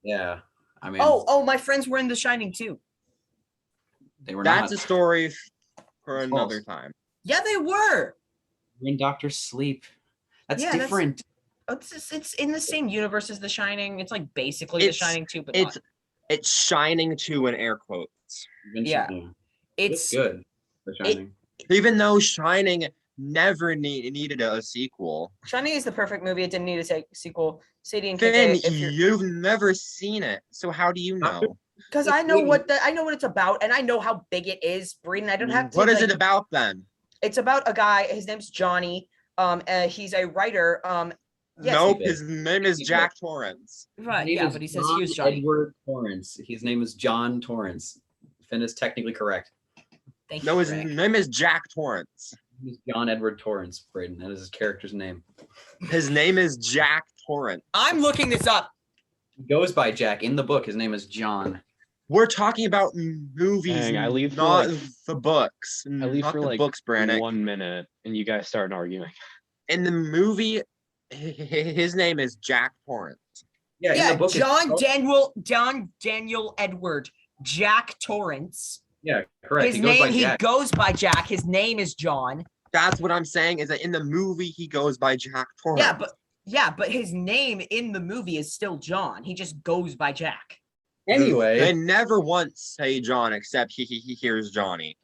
[SPEAKER 1] Yeah. I mean,
[SPEAKER 3] Oh, my friends were in The Shining too.
[SPEAKER 1] they were
[SPEAKER 2] That's
[SPEAKER 1] not.
[SPEAKER 2] a story for
[SPEAKER 1] It's
[SPEAKER 2] another
[SPEAKER 1] false.
[SPEAKER 2] time.
[SPEAKER 3] Yeah, they were.
[SPEAKER 1] When doctors sleep. That's
[SPEAKER 3] Yeah, that's-
[SPEAKER 1] different.
[SPEAKER 3] It's in the same universe as The Shining. It's like basically The
[SPEAKER 2] It's-
[SPEAKER 3] Shining too, but
[SPEAKER 2] It's
[SPEAKER 3] not.
[SPEAKER 2] it's shining to in air quotes.
[SPEAKER 3] Yeah.
[SPEAKER 1] It's
[SPEAKER 3] It's
[SPEAKER 1] good. The Shining.
[SPEAKER 2] Even though Shining never needed a sequel.
[SPEAKER 3] Shining is the perfect movie. It didn't need a sequel. Sadie and
[SPEAKER 2] Finn,
[SPEAKER 3] KK, if you're
[SPEAKER 2] you've never seen it, so how do you
[SPEAKER 1] Not
[SPEAKER 2] know?
[SPEAKER 3] because I know what it's about, and I know how big it is. Breeden, I don't have to.
[SPEAKER 2] What is
[SPEAKER 3] like-
[SPEAKER 2] it about then?
[SPEAKER 3] It's about a guy. His name's Johnny. He's a writer. Yes,
[SPEAKER 2] Nope,
[SPEAKER 1] he
[SPEAKER 2] his name is
[SPEAKER 1] He
[SPEAKER 2] Jack Torrance.
[SPEAKER 3] right.
[SPEAKER 1] His name
[SPEAKER 3] Yeah,
[SPEAKER 1] is
[SPEAKER 3] but he says
[SPEAKER 1] John
[SPEAKER 3] he was Johnny.
[SPEAKER 1] Edward Torrance. His name is John Torrance. Finn is technically correct.
[SPEAKER 3] Thank
[SPEAKER 2] No,
[SPEAKER 3] you,
[SPEAKER 2] his
[SPEAKER 3] Rick.
[SPEAKER 2] name is Jack Torrance.
[SPEAKER 1] He's John Edward Torrance, Braden. That is his character's name.
[SPEAKER 2] His name is Jack Torrance.
[SPEAKER 3] I'm looking this up.
[SPEAKER 1] He goes by Jack. In the book, his name is John.
[SPEAKER 2] We're talking about movies,
[SPEAKER 4] Dang, I leave for,
[SPEAKER 2] not
[SPEAKER 4] like-
[SPEAKER 2] the books.
[SPEAKER 4] I leave
[SPEAKER 2] Not
[SPEAKER 4] for
[SPEAKER 2] the
[SPEAKER 4] like
[SPEAKER 2] books, Brannick.
[SPEAKER 4] 1 minute, and you guys start arguing.
[SPEAKER 2] In the movie, his name is Jack Torrance.
[SPEAKER 1] Yeah, in
[SPEAKER 3] Yeah,
[SPEAKER 1] the book,
[SPEAKER 3] John Daniel Edward Jack Torrance.
[SPEAKER 1] yeah, correct.
[SPEAKER 3] His
[SPEAKER 1] He goes by
[SPEAKER 3] name, he
[SPEAKER 1] Jack.
[SPEAKER 3] goes by Jack. His name is John.
[SPEAKER 2] That's what I'm saying, is that in the movie he goes by Jack Torrance.
[SPEAKER 3] Yeah, but his name in the movie is still John. He just goes by Jack.
[SPEAKER 1] Anyway,
[SPEAKER 2] They never once say John except he hears Johnny.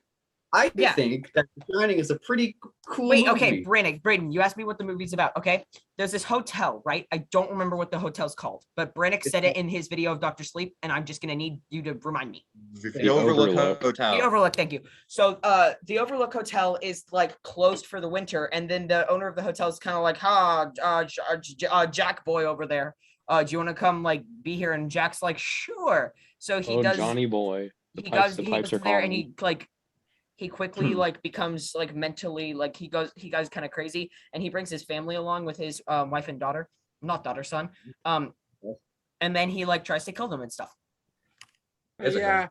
[SPEAKER 1] I
[SPEAKER 3] Yeah.
[SPEAKER 1] think that The Shining is a pretty cool
[SPEAKER 3] Wait,
[SPEAKER 1] movie.
[SPEAKER 3] okay, Braden, you asked me what the movie's about. Okay, there's this hotel, right? I don't remember what the hotel's called, but Brannick said it in his video of Dr. Sleep, and I'm just gonna need you to remind me.
[SPEAKER 2] The Overlook Hotel.
[SPEAKER 3] The Overlook, thank you. So the Overlook Hotel is like closed for the winter, and then the owner of the hotel is kind of like, Jack boy over there. Do you want to come like be here? And Jack's like, sure. So he does.
[SPEAKER 4] Johnny boy. The
[SPEAKER 3] He
[SPEAKER 4] pipes,
[SPEAKER 3] goes.
[SPEAKER 4] the
[SPEAKER 3] He
[SPEAKER 4] pipes
[SPEAKER 3] goes
[SPEAKER 4] are
[SPEAKER 3] there, and
[SPEAKER 4] calling.
[SPEAKER 3] he quickly like becomes like mentally like he goes kind of crazy, and he brings his family along with his wife and daughter, not daughter, son. And then he like tries to kill them and stuff.
[SPEAKER 2] Yeah,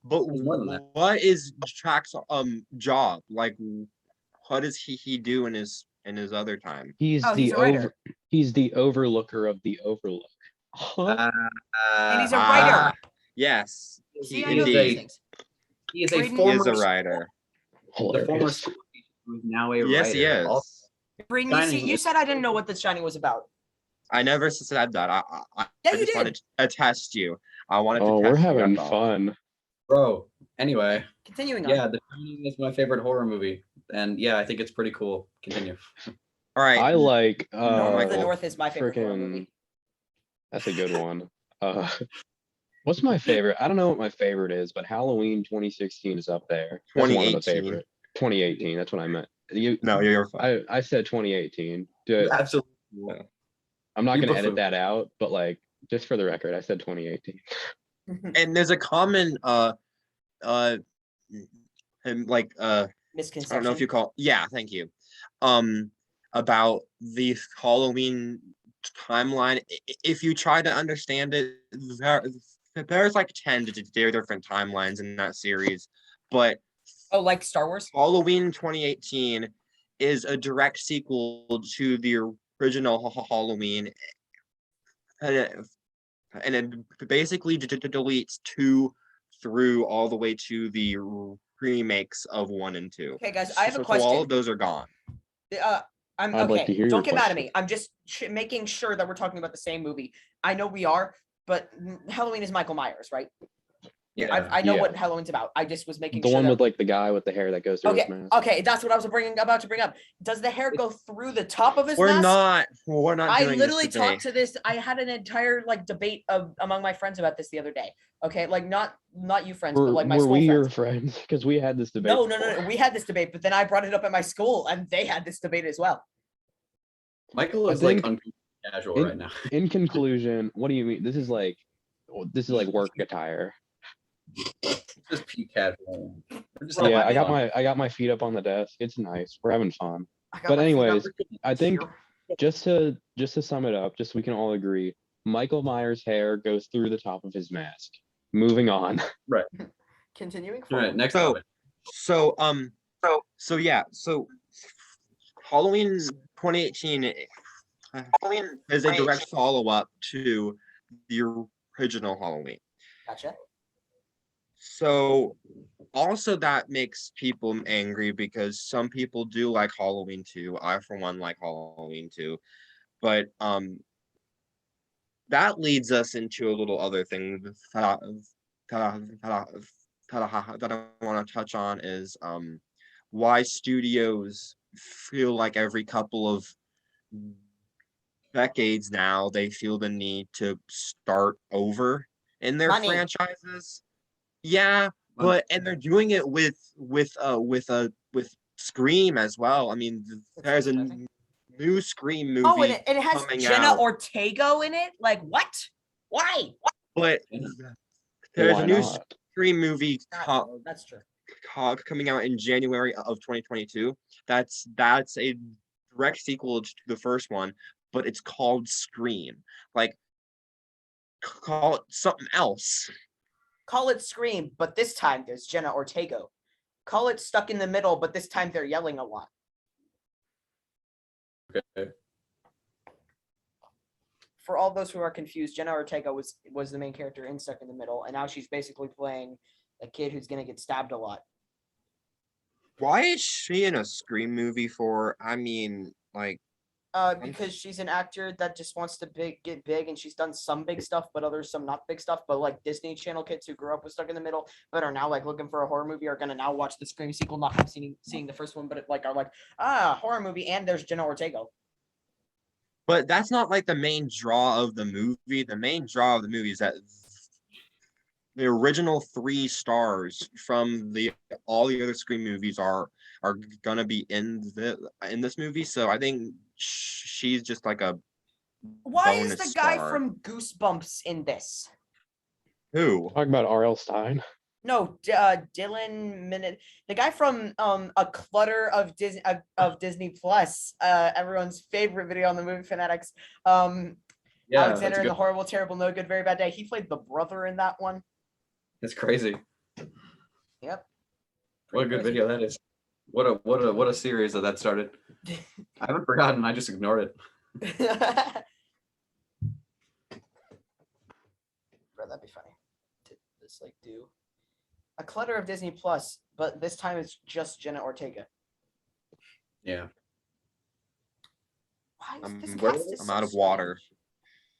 [SPEAKER 2] but
[SPEAKER 1] There's more than that.
[SPEAKER 2] what is Jack's job? Like, what does he do in his other time?
[SPEAKER 4] He's
[SPEAKER 3] Oh,
[SPEAKER 4] the
[SPEAKER 3] he's a writer.
[SPEAKER 4] he's the overlooker of the Overlook. Huh?
[SPEAKER 3] And he's a writer.
[SPEAKER 2] Yes,
[SPEAKER 3] See,
[SPEAKER 2] he
[SPEAKER 3] I know these
[SPEAKER 2] indeed.
[SPEAKER 3] things.
[SPEAKER 1] He is a
[SPEAKER 3] Braden-
[SPEAKER 2] He is
[SPEAKER 1] former
[SPEAKER 2] a writer.
[SPEAKER 1] the former
[SPEAKER 4] Hilarious.
[SPEAKER 1] school teacher who is now a
[SPEAKER 2] Yes,
[SPEAKER 1] writer.
[SPEAKER 2] he is.
[SPEAKER 1] Also,
[SPEAKER 3] Braden, you,
[SPEAKER 1] Shining
[SPEAKER 3] you
[SPEAKER 1] is-
[SPEAKER 3] said I didn't know what The Shining was about.
[SPEAKER 2] I never said that. I
[SPEAKER 3] Yeah, you
[SPEAKER 2] just
[SPEAKER 3] did.
[SPEAKER 2] wanted to test you. I wanted to
[SPEAKER 4] Oh,
[SPEAKER 2] test
[SPEAKER 4] we're
[SPEAKER 2] you,
[SPEAKER 4] having
[SPEAKER 2] that's all.
[SPEAKER 4] fun.
[SPEAKER 1] bro. Anyway,
[SPEAKER 3] Continuing on.
[SPEAKER 1] yeah, The Shining is my favorite horror movie, and yeah, I think it's pretty cool. Continue.
[SPEAKER 2] All right.
[SPEAKER 4] I like
[SPEAKER 3] Norm of the
[SPEAKER 2] Oh,
[SPEAKER 3] North is my favorite horror
[SPEAKER 4] freaking.
[SPEAKER 3] movie.
[SPEAKER 4] That's a good one. What's my favorite? I don't know what my favorite is, but Halloween 2016 is up there. That's one of the
[SPEAKER 2] 2018.
[SPEAKER 4] favorite. 2018. That's what I meant.
[SPEAKER 2] No, you're fine.
[SPEAKER 4] I said 2018. Dude,
[SPEAKER 1] Absolutely.
[SPEAKER 4] I'm not
[SPEAKER 1] You
[SPEAKER 4] gonna edit
[SPEAKER 1] buffoon.
[SPEAKER 4] that out, but like just for the record, I said 2018.
[SPEAKER 2] And there's a common and like I
[SPEAKER 3] Misconception.
[SPEAKER 2] don't know if you call thank you about the Halloween timeline. If you try to understand it, there's like 10 different timelines in that series, but
[SPEAKER 3] Oh, like Star Wars?
[SPEAKER 2] Halloween 2018 is a direct sequel to the original Halloween, and it basically deletes 2 through all the way to the remakes of 1 and 2.
[SPEAKER 3] Okay, guys, I have a
[SPEAKER 2] So
[SPEAKER 3] question.
[SPEAKER 2] all of those are gone.
[SPEAKER 3] I'm
[SPEAKER 4] I'd
[SPEAKER 3] okay.
[SPEAKER 4] like to hear
[SPEAKER 3] Don't
[SPEAKER 4] your
[SPEAKER 3] get mad at
[SPEAKER 4] question.
[SPEAKER 3] me. I'm just making sure that we're talking about the same movie. I know we are, but Halloween is Michael Myers, right?
[SPEAKER 1] Yeah.
[SPEAKER 3] I know
[SPEAKER 4] Yeah.
[SPEAKER 3] what Halloween's about. I just was making
[SPEAKER 4] The
[SPEAKER 3] sure
[SPEAKER 4] one
[SPEAKER 3] that...
[SPEAKER 4] with like the guy with the hair that goes through his
[SPEAKER 3] Okay,
[SPEAKER 4] mask.
[SPEAKER 3] okay, that's what I was about to bring up. Does the hair go through the top of his
[SPEAKER 2] We're
[SPEAKER 3] mask?
[SPEAKER 2] not
[SPEAKER 3] I
[SPEAKER 2] doing
[SPEAKER 3] literally
[SPEAKER 2] this today.
[SPEAKER 3] talked to this. I had an entire like debate among my friends about this the other day. Okay, like not you friends, but like my
[SPEAKER 4] Were
[SPEAKER 3] school
[SPEAKER 4] we
[SPEAKER 3] friends.
[SPEAKER 4] your friends? Because we had this debate.
[SPEAKER 3] No.
[SPEAKER 4] before.
[SPEAKER 3] We had this debate, but then I brought it up at my school, and they had this debate as well.
[SPEAKER 1] Michael
[SPEAKER 4] I
[SPEAKER 1] is like
[SPEAKER 4] think
[SPEAKER 1] casual
[SPEAKER 4] in-
[SPEAKER 1] right now.
[SPEAKER 4] In conclusion, what do you mean? This is like work attire.
[SPEAKER 1] Just peak casual. We're just
[SPEAKER 4] Yeah,
[SPEAKER 1] having fun.
[SPEAKER 4] I got my feet up on the desk. It's nice. We're having fun.
[SPEAKER 3] I got
[SPEAKER 4] But
[SPEAKER 3] my feet up
[SPEAKER 4] anyways, I think
[SPEAKER 3] here.
[SPEAKER 4] just to sum it up, just so we can all agree, Michael Myers' hair goes through the top of his mask. Moving on.
[SPEAKER 3] Continuing
[SPEAKER 1] All
[SPEAKER 3] forward.
[SPEAKER 1] right, next
[SPEAKER 2] So-
[SPEAKER 1] topic.
[SPEAKER 2] So Halloween 2018 is a direct follow-up to the original Halloween.
[SPEAKER 3] Gotcha.
[SPEAKER 2] So also that makes people angry because some people do like Halloween 2. I for one like Halloween 2. But that leads us into a little other thing that I want to touch on is why studios feel like every couple of decades now they feel the need to start over in their
[SPEAKER 3] Money.
[SPEAKER 2] franchises. Yeah, but and they're doing it with Scream as well. I mean, there's a
[SPEAKER 3] interesting.
[SPEAKER 2] new Scream movie.
[SPEAKER 3] Oh, and it has
[SPEAKER 2] coming
[SPEAKER 3] Jenna
[SPEAKER 2] out.
[SPEAKER 3] Ortega in it. Like what? Why?
[SPEAKER 2] But there's
[SPEAKER 4] Why
[SPEAKER 2] a new
[SPEAKER 4] not?
[SPEAKER 2] Scream movie
[SPEAKER 3] That's true.
[SPEAKER 2] coming out in January of 2022. That's a direct sequel to the first one, but it's called Scream. Like call it something else.
[SPEAKER 3] Call it Scream, but this time there's Jenna Ortega. Call it Stuck in the Middle, but this time they're yelling a lot.
[SPEAKER 1] Okay.
[SPEAKER 3] For all those who are confused, Jenna Ortega was the main character in Stuck in the Middle, and now she's basically playing a kid who's gonna get stabbed a lot.
[SPEAKER 2] Why is she in a Scream movie for? I mean, like,
[SPEAKER 3] Because she's an actor that just wants to get big, and she's done some big stuff, but others some not big stuff. But like Disney Channel kids who grew up with Stuck in the Middle, but are now like looking for a horror movie, are gonna now watch the Scream sequel, not have seeing the first one, but are like, horror movie, and there's Jenna Ortega.
[SPEAKER 2] but that's not like the main draw of the movie. The main draw of the movie is that the original 3 stars from all the other Scream movies are gonna be in this movie. So I think she's just like a
[SPEAKER 3] Why is
[SPEAKER 2] bonus
[SPEAKER 3] the guy
[SPEAKER 2] star.
[SPEAKER 3] from Goosebumps in this?
[SPEAKER 2] Who?
[SPEAKER 4] Talk about R.L. Stein.
[SPEAKER 3] No, Dylan Minute, the guy from A Clutter of Disney Plus, everyone's favorite video on the Movie Fanatics.
[SPEAKER 1] Yeah,
[SPEAKER 3] Alexander in
[SPEAKER 1] that's
[SPEAKER 3] the Horrible, Terrible, No Good, Very Bad Day. He played the brother in that one.
[SPEAKER 1] That's crazy.
[SPEAKER 3] Yep.
[SPEAKER 1] What a good video that is. What a series that started. I haven't forgotten. I just ignored it.
[SPEAKER 3] Bro, that'd be funny. To just like do A Clutter of Disney Plus, but this time it's just Jenna Ortega.
[SPEAKER 1] Yeah.
[SPEAKER 3] Why is this
[SPEAKER 2] I'm
[SPEAKER 3] cast is so
[SPEAKER 2] out of water.
[SPEAKER 3] strange?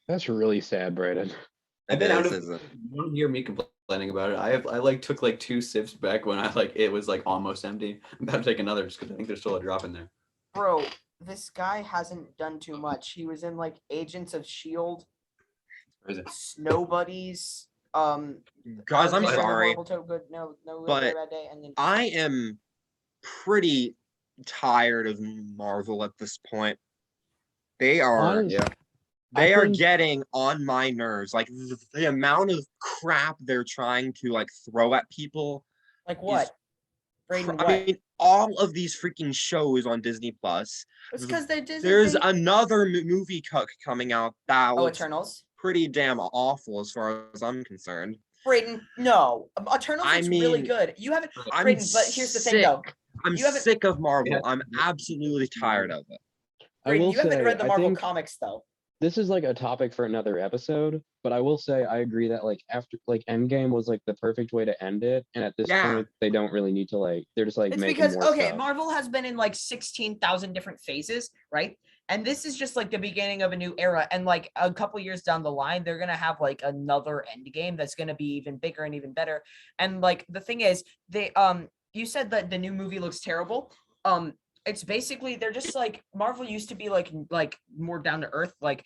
[SPEAKER 4] That's really sad, Braden.
[SPEAKER 1] I've been out of.
[SPEAKER 2] isn't it?
[SPEAKER 1] You don't hear me complaining about it. I like took like 2 sips back when it was like almost empty. I'm about to take another just because I think there's still a drop in there.
[SPEAKER 3] Bro, this guy hasn't done too much. He was in like Agents of S.H.I.E.L.D.,
[SPEAKER 1] Where is it?
[SPEAKER 3] Snow Buddies,
[SPEAKER 2] Guys, I'm
[SPEAKER 3] Alexander the
[SPEAKER 2] sorry.
[SPEAKER 3] Horrible, Terrible, Good, No
[SPEAKER 2] but
[SPEAKER 3] Very Bad Day, and then
[SPEAKER 2] I am pretty tired of Marvel at this point. They are
[SPEAKER 4] Honestly,
[SPEAKER 1] Yeah.
[SPEAKER 2] they
[SPEAKER 4] I
[SPEAKER 2] are
[SPEAKER 4] think-
[SPEAKER 2] getting on my nerves. Like the amount of crap they're trying to like throw at people.
[SPEAKER 3] like what? Braden,
[SPEAKER 2] I
[SPEAKER 3] what?
[SPEAKER 2] mean, all of these freaking shows on Disney Plus.
[SPEAKER 3] It's because they did.
[SPEAKER 2] There's another movie coming out that
[SPEAKER 3] Oh,
[SPEAKER 2] looks
[SPEAKER 3] Eternals.
[SPEAKER 2] pretty damn awful as far as I'm concerned.
[SPEAKER 3] Braden, no. Eternals
[SPEAKER 2] I
[SPEAKER 3] looks really
[SPEAKER 2] mean,
[SPEAKER 3] good. You haven't.
[SPEAKER 2] I'm
[SPEAKER 3] Braden, but here's the thing, though.
[SPEAKER 2] I'm
[SPEAKER 3] You haven't-
[SPEAKER 2] sick of Marvel.
[SPEAKER 1] Yeah.
[SPEAKER 2] I'm absolutely tired of it.
[SPEAKER 4] I
[SPEAKER 3] Braden,
[SPEAKER 4] will
[SPEAKER 3] you haven't
[SPEAKER 4] say,
[SPEAKER 3] read the
[SPEAKER 4] I
[SPEAKER 3] Marvel
[SPEAKER 4] think
[SPEAKER 3] comics, though.
[SPEAKER 4] this is like a topic for another episode, but I will say I agree that like after like Endgame was like the perfect way to end it, and at this
[SPEAKER 2] Yeah.
[SPEAKER 4] point they don't really need to like they're just like
[SPEAKER 3] It's
[SPEAKER 4] making
[SPEAKER 3] because
[SPEAKER 4] more
[SPEAKER 3] okay,
[SPEAKER 4] stuff.
[SPEAKER 3] Marvel has been in like 16,000 different phases, right? And this is just like the beginning of a new era. And like a couple years down the line, they're gonna have like another Endgame that's gonna be even bigger and even better. And like the thing is, they you said that the new movie looks terrible. It's basically they're just like Marvel used to be like more down to earth, like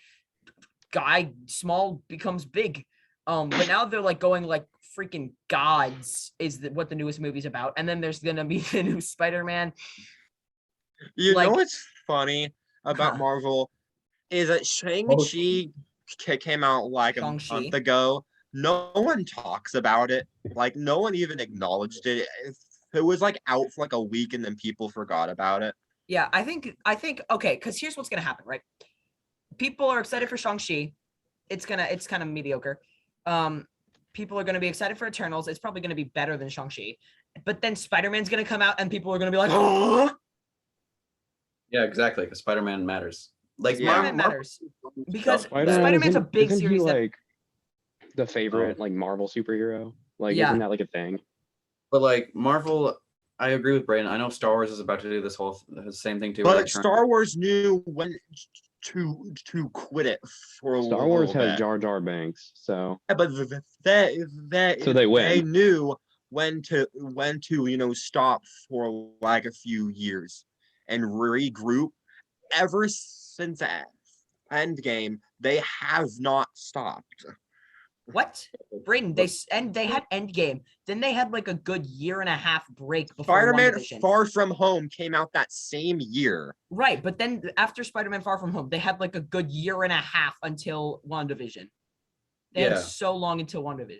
[SPEAKER 3] guy small becomes big. But now they're like going like freaking gods is what the newest movie's about. And then there's gonna be the new Spider-Man.
[SPEAKER 2] You
[SPEAKER 3] Like-
[SPEAKER 2] know what's funny about
[SPEAKER 3] Huh.
[SPEAKER 2] Marvel is that Shang-Chi came out like a
[SPEAKER 3] Shang-Chi.
[SPEAKER 2] month ago. No one talks about it. Like no one even acknowledged it. It was like out for like a week and then people forgot about it.
[SPEAKER 3] Yeah, I think okay, because here's what's gonna happen, right? People are excited for Shang-Chi. It's kind of mediocre. People are gonna be excited for Eternals. It's probably gonna be better than Shang-Chi. But then Spider-Man's gonna come out and people are gonna be like, oh,
[SPEAKER 1] Yeah, exactly. Because Spider-Man matters. Like
[SPEAKER 2] Yeah.
[SPEAKER 3] Spider-Man matters. Because Spider-Man's a big
[SPEAKER 4] isn't
[SPEAKER 3] series
[SPEAKER 4] he,
[SPEAKER 3] that-
[SPEAKER 4] like the favorite like Marvel superhero? Like
[SPEAKER 3] Yeah.
[SPEAKER 4] isn't that like a thing?
[SPEAKER 1] But like Marvel, I agree with Brandon. I know Star Wars is about to do this whole same thing too. where
[SPEAKER 2] But
[SPEAKER 1] they're trying-
[SPEAKER 2] Star Wars knew when to quit it for a
[SPEAKER 4] Star Wars
[SPEAKER 2] little
[SPEAKER 4] has
[SPEAKER 2] bit.
[SPEAKER 4] Jar Jar Banks, so
[SPEAKER 2] Yeah, but
[SPEAKER 4] So they win.
[SPEAKER 2] They knew when to stop for like a few years and regroup. Ever since Endgame, they have not stopped.
[SPEAKER 3] what? Braden, they had Endgame. Then they had like a good year and a half break before
[SPEAKER 2] Spider-Man
[SPEAKER 3] WandaVision.
[SPEAKER 2] Far From Home came out that same year.
[SPEAKER 3] Right, but then after Spider-Man Far From Home, they had like a good year and a half until WandaVision. They
[SPEAKER 1] Yeah.
[SPEAKER 3] had so long until WandaVision.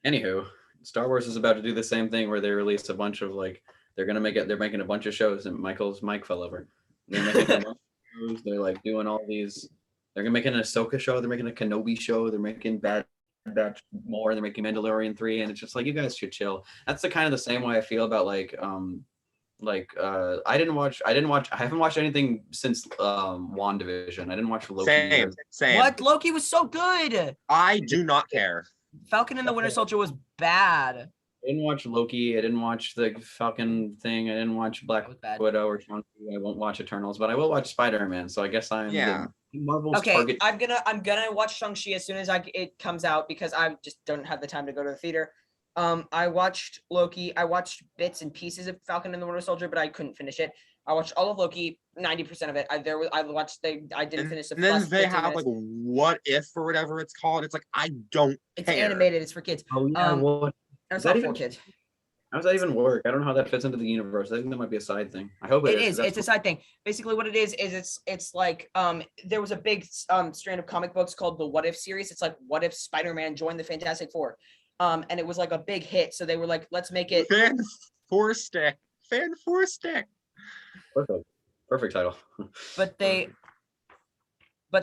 [SPEAKER 1] Anywho, Star Wars is about to do the same thing where they released a bunch of like they're making a bunch of shows and Michael's mic fell over. They're making a bunch of shows. They're like doing all these They're gonna make an Ahsoka show. They're making a Kenobi show. They're making Bad Batch more. They're making Mandalorian 3, and it's just like you guys should chill. That's the kind of the same way I feel about I haven't watched anything since WandaVision. I didn't watch Loki either.
[SPEAKER 2] Same.
[SPEAKER 3] What? Loki was so good.
[SPEAKER 2] I do not care.
[SPEAKER 3] Falcon and the Winter Soldier was bad.
[SPEAKER 1] I didn't watch Loki. I didn't watch the Falcon thing. I didn't watch Black
[SPEAKER 3] That was bad.
[SPEAKER 1] Widow or Shang-Chi. I won't watch Eternals, but I will watch Spider-Man. So I guess I'm
[SPEAKER 2] Yeah.
[SPEAKER 1] Marvel's
[SPEAKER 3] Okay,
[SPEAKER 1] target.
[SPEAKER 3] I'm gonna watch Shang-Chi as soon as it comes out because I just don't have the time to go to the theater. I watched Loki. I watched bits and pieces of Falcon and the Winter Soldier, but I couldn't finish it. I watched all of Loki, 90% of it. I didn't finish the
[SPEAKER 2] And then
[SPEAKER 3] last
[SPEAKER 2] they
[SPEAKER 3] 15
[SPEAKER 2] have
[SPEAKER 3] minutes.
[SPEAKER 2] like What If or whatever it's called. It's like I don't
[SPEAKER 3] It's
[SPEAKER 2] care.
[SPEAKER 3] animated. It's for kids.
[SPEAKER 1] Oh yeah, what?
[SPEAKER 3] It's
[SPEAKER 1] Is that
[SPEAKER 3] not for
[SPEAKER 1] even-
[SPEAKER 3] kids.
[SPEAKER 1] How does that even work? I don't know how that fits into the universe. I think that might be a side thing. I hope
[SPEAKER 3] It
[SPEAKER 1] it
[SPEAKER 3] is. It's a side thing. Basically, what it is it's like there was a big strand of comic books called the What If series. It's like what if Spider-Man joined the Fantastic Four, and it was like a big hit. So they were like, let's make it.
[SPEAKER 2] Fan Four Stick.
[SPEAKER 1] Perfect title.
[SPEAKER 3] But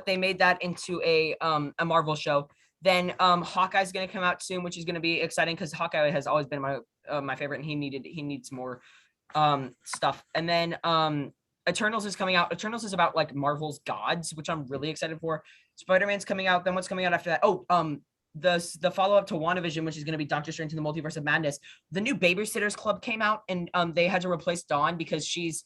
[SPEAKER 3] they made that into a Marvel show. Then Hawkeye's gonna come out soon, which is gonna be exciting because Hawkeye has always been my favorite, and he needs more stuff. And then Eternals is coming out. Eternals is about like Marvel's gods, which I'm really excited for. Spider-Man's coming out. Then what's coming out after that? Oh, the follow-up to WandaVision, which is going to be Doctor Strange in the Multiverse of Madness. The new Babysitters Club came out, and they had to replace Dawn because she's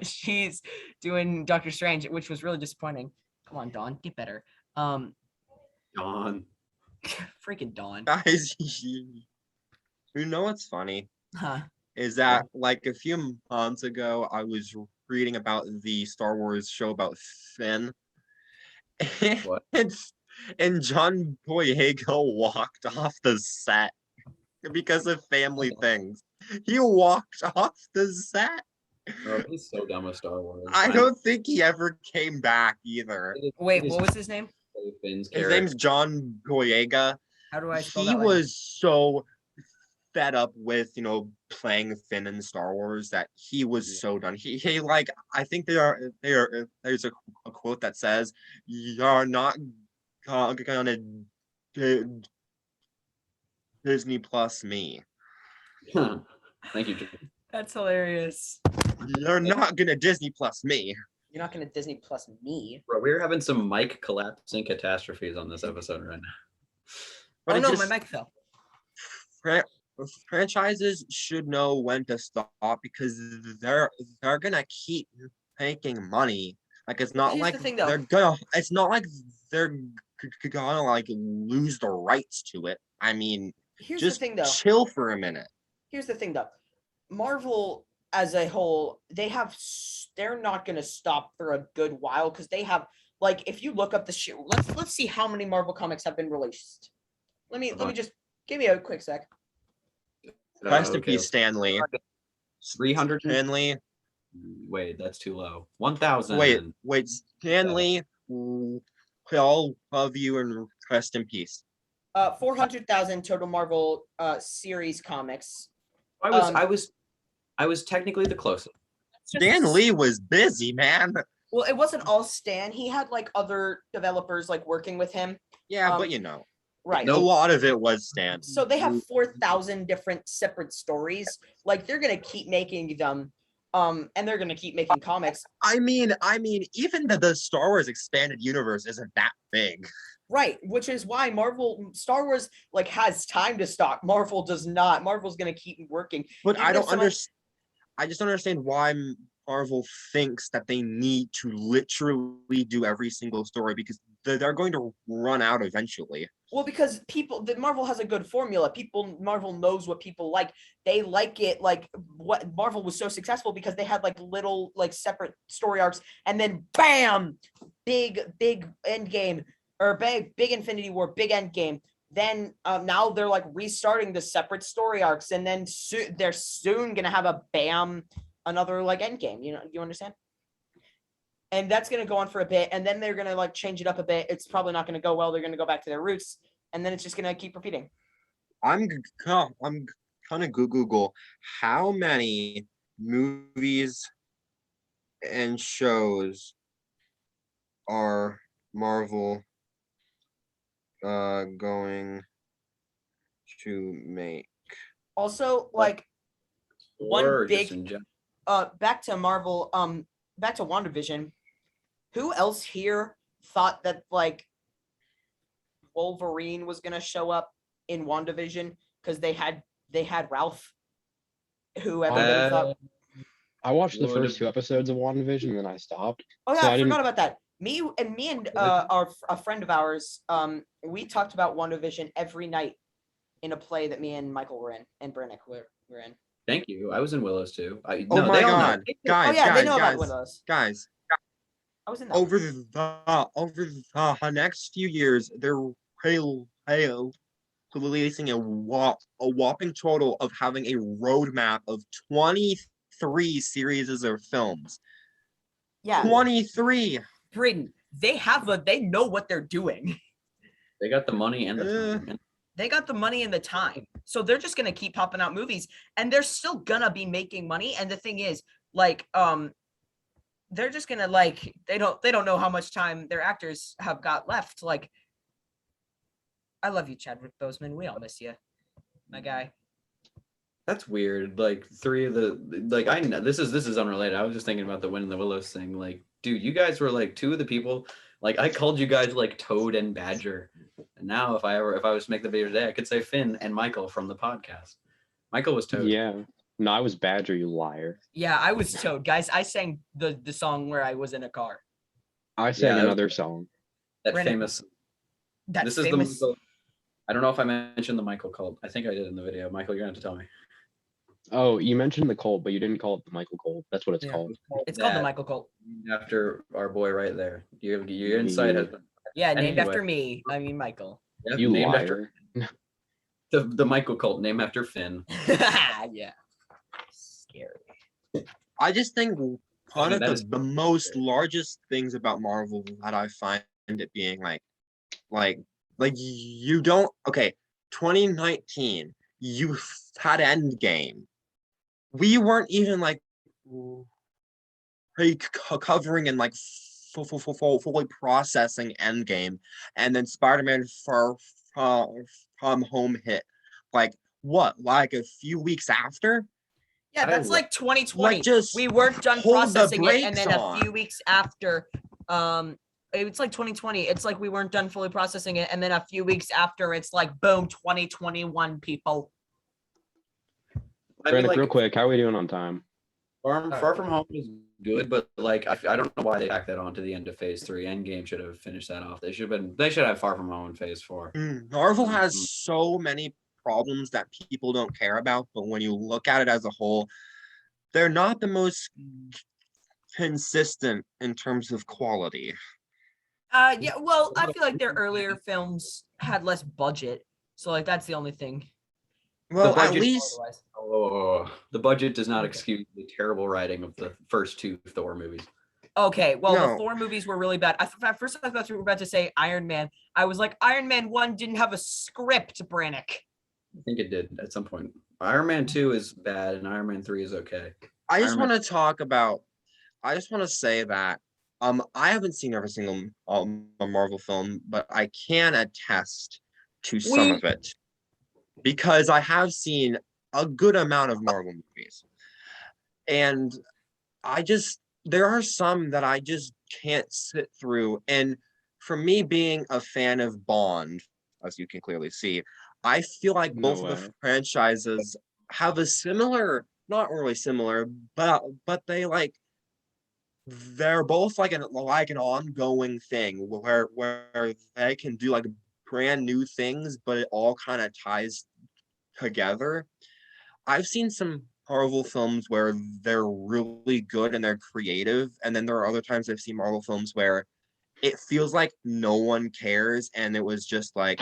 [SPEAKER 3] she's doing Doctor Strange, which was really disappointing. Come on, Dawn, get better.
[SPEAKER 1] Dawn.
[SPEAKER 3] Freaking Dawn.
[SPEAKER 2] Guys, you know what's funny?
[SPEAKER 3] Huh.
[SPEAKER 2] Is that like a few months ago I was reading about the Star Wars show about Finn.
[SPEAKER 1] What?
[SPEAKER 2] And John Boyega walked off the set because of family things. He walked off the set.
[SPEAKER 1] Oh, he's so dumb with Star Wars.
[SPEAKER 2] I don't think he ever came back either.
[SPEAKER 3] Wait, what was his name?
[SPEAKER 1] Finn's
[SPEAKER 2] His name's John Boyega.
[SPEAKER 3] How do I spell
[SPEAKER 2] He
[SPEAKER 3] that?
[SPEAKER 2] was so fed up with playing Finn in Star Wars that he was so done. He like I think there's a quote that says, "You're not gonna Disney Plus me.
[SPEAKER 1] Thank you, Jim.
[SPEAKER 3] That's hilarious.
[SPEAKER 2] You're not gonna Disney Plus me."
[SPEAKER 3] You're not gonna Disney Plus me.
[SPEAKER 1] Bro, we're having some mic collapsing catastrophes on this episode right now.
[SPEAKER 2] But
[SPEAKER 3] Oh
[SPEAKER 2] it
[SPEAKER 3] no,
[SPEAKER 2] just-
[SPEAKER 3] my mic fell.
[SPEAKER 2] franchises should know when to stop because they're gonna keep making money. Like it's not
[SPEAKER 3] Here's
[SPEAKER 2] like
[SPEAKER 3] the thing, though.
[SPEAKER 2] they're gonna. It's not like they're gonna like lose the rights to it. I mean,
[SPEAKER 3] Here's
[SPEAKER 2] just
[SPEAKER 3] the thing, though.
[SPEAKER 2] chill for a minute.
[SPEAKER 3] Here's the thing, though. Marvel as a whole, they're not gonna stop for a good while because they have like if you look up the shit. Let's see how many Marvel comics have been released. Let me just give me a quick sec.
[SPEAKER 2] Rest in
[SPEAKER 1] Okay.
[SPEAKER 2] peace, Stanley.
[SPEAKER 1] 300.
[SPEAKER 2] Stanley.
[SPEAKER 1] Wait, that's too low. 1,000.
[SPEAKER 2] Wait, Stanley. We all love you and rest in peace.
[SPEAKER 3] 400,000 total Marvel series comics.
[SPEAKER 1] I was technically the closest.
[SPEAKER 2] Stan Lee was busy, man.
[SPEAKER 3] Well, it wasn't all Stan. He had like other developers like working with him.
[SPEAKER 2] Yeah, but
[SPEAKER 3] Right.
[SPEAKER 2] a lot of it was Stan.
[SPEAKER 3] So they have 4,000 different separate stories. Like they're gonna keep making them, and they're gonna keep making comics.
[SPEAKER 2] I mean, even the Star Wars expanded universe isn't that big.
[SPEAKER 3] Right, which is why Star Wars like has time to stop. Marvel does not. Marvel's gonna keep working.
[SPEAKER 2] But
[SPEAKER 3] Even
[SPEAKER 2] I
[SPEAKER 3] if
[SPEAKER 2] don't
[SPEAKER 3] someone-
[SPEAKER 2] understand. I just don't understand why Marvel thinks that they need to literally do every single story because they're going to run out eventually.
[SPEAKER 3] Well, because Marvel has a good formula. Marvel knows what people like. They like it. Like what Marvel was so successful because they had like little like separate story arcs, and then bam, big end game or big Infinity War, big end game. Then now they're like restarting the separate story arcs, and then they're soon gonna have a bam, another like end game. You understand? And that's gonna go on for a bit, and then they're gonna like change it up a bit. It's probably not gonna go well. They're gonna go back to their roots, and then it's just gonna keep repeating.
[SPEAKER 2] I'm gonna Google how many movies and shows are Marvel going to make?
[SPEAKER 3] Also, like one
[SPEAKER 1] Or
[SPEAKER 3] big
[SPEAKER 1] just in general.
[SPEAKER 3] back to Marvel, back to WandaVision. Who else here thought that like Wolverine was gonna show up in WandaVision because they had Ralph, who everybody thought.
[SPEAKER 4] I watched the
[SPEAKER 1] Would
[SPEAKER 4] first
[SPEAKER 1] have-
[SPEAKER 4] 2 episodes of WandaVision and then I stopped.
[SPEAKER 3] Oh yeah,
[SPEAKER 4] So
[SPEAKER 3] I
[SPEAKER 4] I
[SPEAKER 3] forgot
[SPEAKER 4] didn't.
[SPEAKER 3] about that. Me and a friend of ours, we talked about WandaVision every night in a play that me and Michael were in, and Brannick were in.
[SPEAKER 1] Thank you. I was in Willows too.
[SPEAKER 2] Oh
[SPEAKER 1] No,
[SPEAKER 2] my
[SPEAKER 1] they all know.
[SPEAKER 2] God,
[SPEAKER 3] Oh
[SPEAKER 2] guys,
[SPEAKER 3] yeah, they
[SPEAKER 2] guys,
[SPEAKER 3] know about
[SPEAKER 2] guys,
[SPEAKER 3] Windows.
[SPEAKER 2] guys.
[SPEAKER 3] I was in that.
[SPEAKER 2] Over the next few years, they're releasing a whopping total of having a roadmap of 23 series of films.
[SPEAKER 3] Yeah,
[SPEAKER 2] 23.
[SPEAKER 3] Braden, they know what they're doing.
[SPEAKER 1] They got the money and the time.
[SPEAKER 3] They got the money and the time, so they're just gonna keep popping out movies, and they're still gonna be making money. And the thing is, like, they're just gonna like they don't know how much time their actors have got left. Like, I love you, Chadwick Boseman. We all miss you, my guy.
[SPEAKER 1] That's weird. Like three of the like I know this is unrelated. I was just thinking about the Wind in the Willows thing. Like, dude, you guys were like two of the people. Like I called you guys like Toad and Badger. And now if I was to make the video today, I could say Finn and Michael from the podcast. Michael was Toad.
[SPEAKER 4] Yeah. No, I was Badger, you liar.
[SPEAKER 3] Yeah, I was Toad, guys. I sang the song where I was in a car.
[SPEAKER 4] I sang
[SPEAKER 1] Yeah,
[SPEAKER 4] another song.
[SPEAKER 1] That
[SPEAKER 3] Brandon,
[SPEAKER 1] famous.
[SPEAKER 3] That
[SPEAKER 1] This
[SPEAKER 3] famous.
[SPEAKER 1] is the Michael. I don't know if I mentioned the Michael cult. I think I did in the video. Michael, you're gonna have to tell me.
[SPEAKER 4] Oh, you mentioned the Colt, but you didn't call it the Michael Colt. That's what it's
[SPEAKER 3] Yeah.
[SPEAKER 4] called.
[SPEAKER 3] It's called the
[SPEAKER 1] That,
[SPEAKER 3] Michael Cult.
[SPEAKER 1] after our boy right there. Your insight has been
[SPEAKER 3] Yeah, named
[SPEAKER 1] Anyway.
[SPEAKER 3] after me. I mean Michael.
[SPEAKER 4] You
[SPEAKER 1] named after
[SPEAKER 4] liar.
[SPEAKER 1] the Michael cult, named after Finn.
[SPEAKER 3] Yeah. Scary.
[SPEAKER 2] I just think one of
[SPEAKER 1] That is-
[SPEAKER 2] the most largest things about Marvel that I find it being like you don't 2019 you had Endgame. We weren't even like covering and like fully processing Endgame, and then Spider-Man Far From Home hit like what, like a few weeks after.
[SPEAKER 3] Yeah, that's like 2020.
[SPEAKER 2] Like, just
[SPEAKER 3] we weren't done
[SPEAKER 2] hold the
[SPEAKER 3] processing it, and
[SPEAKER 2] brakes
[SPEAKER 3] then a
[SPEAKER 2] on.
[SPEAKER 3] few weeks after, it's like 2020. It's like we weren't done fully processing it, and then a few weeks after, it's like boom, 2021 people.
[SPEAKER 1] I mean,
[SPEAKER 4] Brannick,
[SPEAKER 1] like,
[SPEAKER 4] real quick, how are we doing on time?
[SPEAKER 1] Far From Home is good, but like I don't know why they tacked that on to the end of Phase 3. Endgame should have finished that off. They should have Far From Home in Phase 4.
[SPEAKER 2] Marvel has so many problems that people don't care about, but when you look at it as a whole, they're not the most consistent in terms of quality.
[SPEAKER 3] Yeah, well, I feel like their earlier films had less budget, so like that's the only thing.
[SPEAKER 2] Well, at
[SPEAKER 1] budget-
[SPEAKER 2] least
[SPEAKER 1] Oh, the budget does not
[SPEAKER 3] Okay.
[SPEAKER 1] excuse the terrible writing of the first two Thor movies.
[SPEAKER 3] Okay, well,
[SPEAKER 2] No.
[SPEAKER 3] the Thor movies were really bad. At first, I thought you were about to say Iron Man. I was like, Iron Man 1 didn't have a script, Brannick.
[SPEAKER 1] I think it did at some point. Iron Man 2 is bad and Iron Man 3 is okay.
[SPEAKER 2] I just
[SPEAKER 1] Iron Man-
[SPEAKER 2] want to talk about. I just want to say that I haven't seen every single Marvel film, but I can attest to some of it because I have seen a good amount of Marvel movies, and there are some that I just can't sit through. And for me, being a fan of Bond, as you can clearly see, I feel like
[SPEAKER 4] No
[SPEAKER 2] both of the
[SPEAKER 4] way.
[SPEAKER 2] franchises have a similar, not really similar, but they're both like an ongoing thing where they can do like brand new things, but it all kind of ties together. I've seen some Marvel films where they're really good and they're creative, and then there are other times I've seen Marvel films where it feels like no one cares, and it was just like,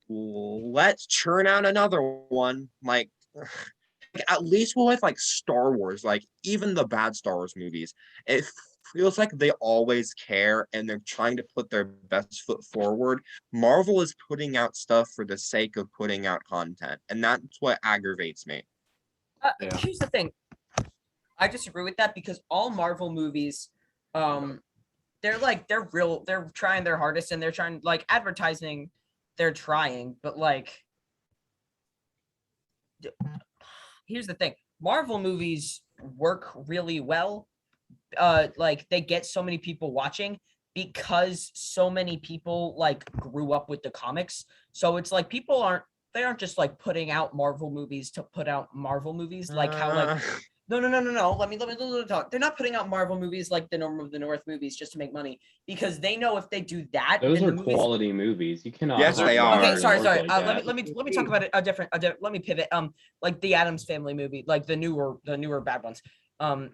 [SPEAKER 2] let's churn out another one. Like at least with like Star Wars, like even the bad Star Wars movies, it feels like they always care and they're trying to put their best foot forward. Marvel is putting out stuff for the sake of putting out content, and that's what aggravates me.
[SPEAKER 1] Yeah.
[SPEAKER 3] Here's the thing. I disagree with that because all Marvel movies, they're trying their hardest, and they're trying, like, advertising, they're trying, but like, here's the thing. Marvel movies work really well. Like, they get so many people watching because so many people like grew up with the comics. So it's like people aren't just like putting out Marvel movies to put out Marvel movies, like how like no. Let me talk. They're not putting out Marvel movies like the Norm of the North movies just to make money, because they know if they do that,
[SPEAKER 4] Those
[SPEAKER 3] then
[SPEAKER 4] are
[SPEAKER 3] the movies.
[SPEAKER 4] quality movies. You cannot.
[SPEAKER 2] Yes,
[SPEAKER 4] put
[SPEAKER 2] they
[SPEAKER 4] Marvel
[SPEAKER 2] are.
[SPEAKER 3] Okay, sorry.
[SPEAKER 4] movies like
[SPEAKER 3] Let
[SPEAKER 4] that.
[SPEAKER 3] me talk about a different. Let me pivot. Like the Addams Family movie, like the newer bad ones.
[SPEAKER 4] I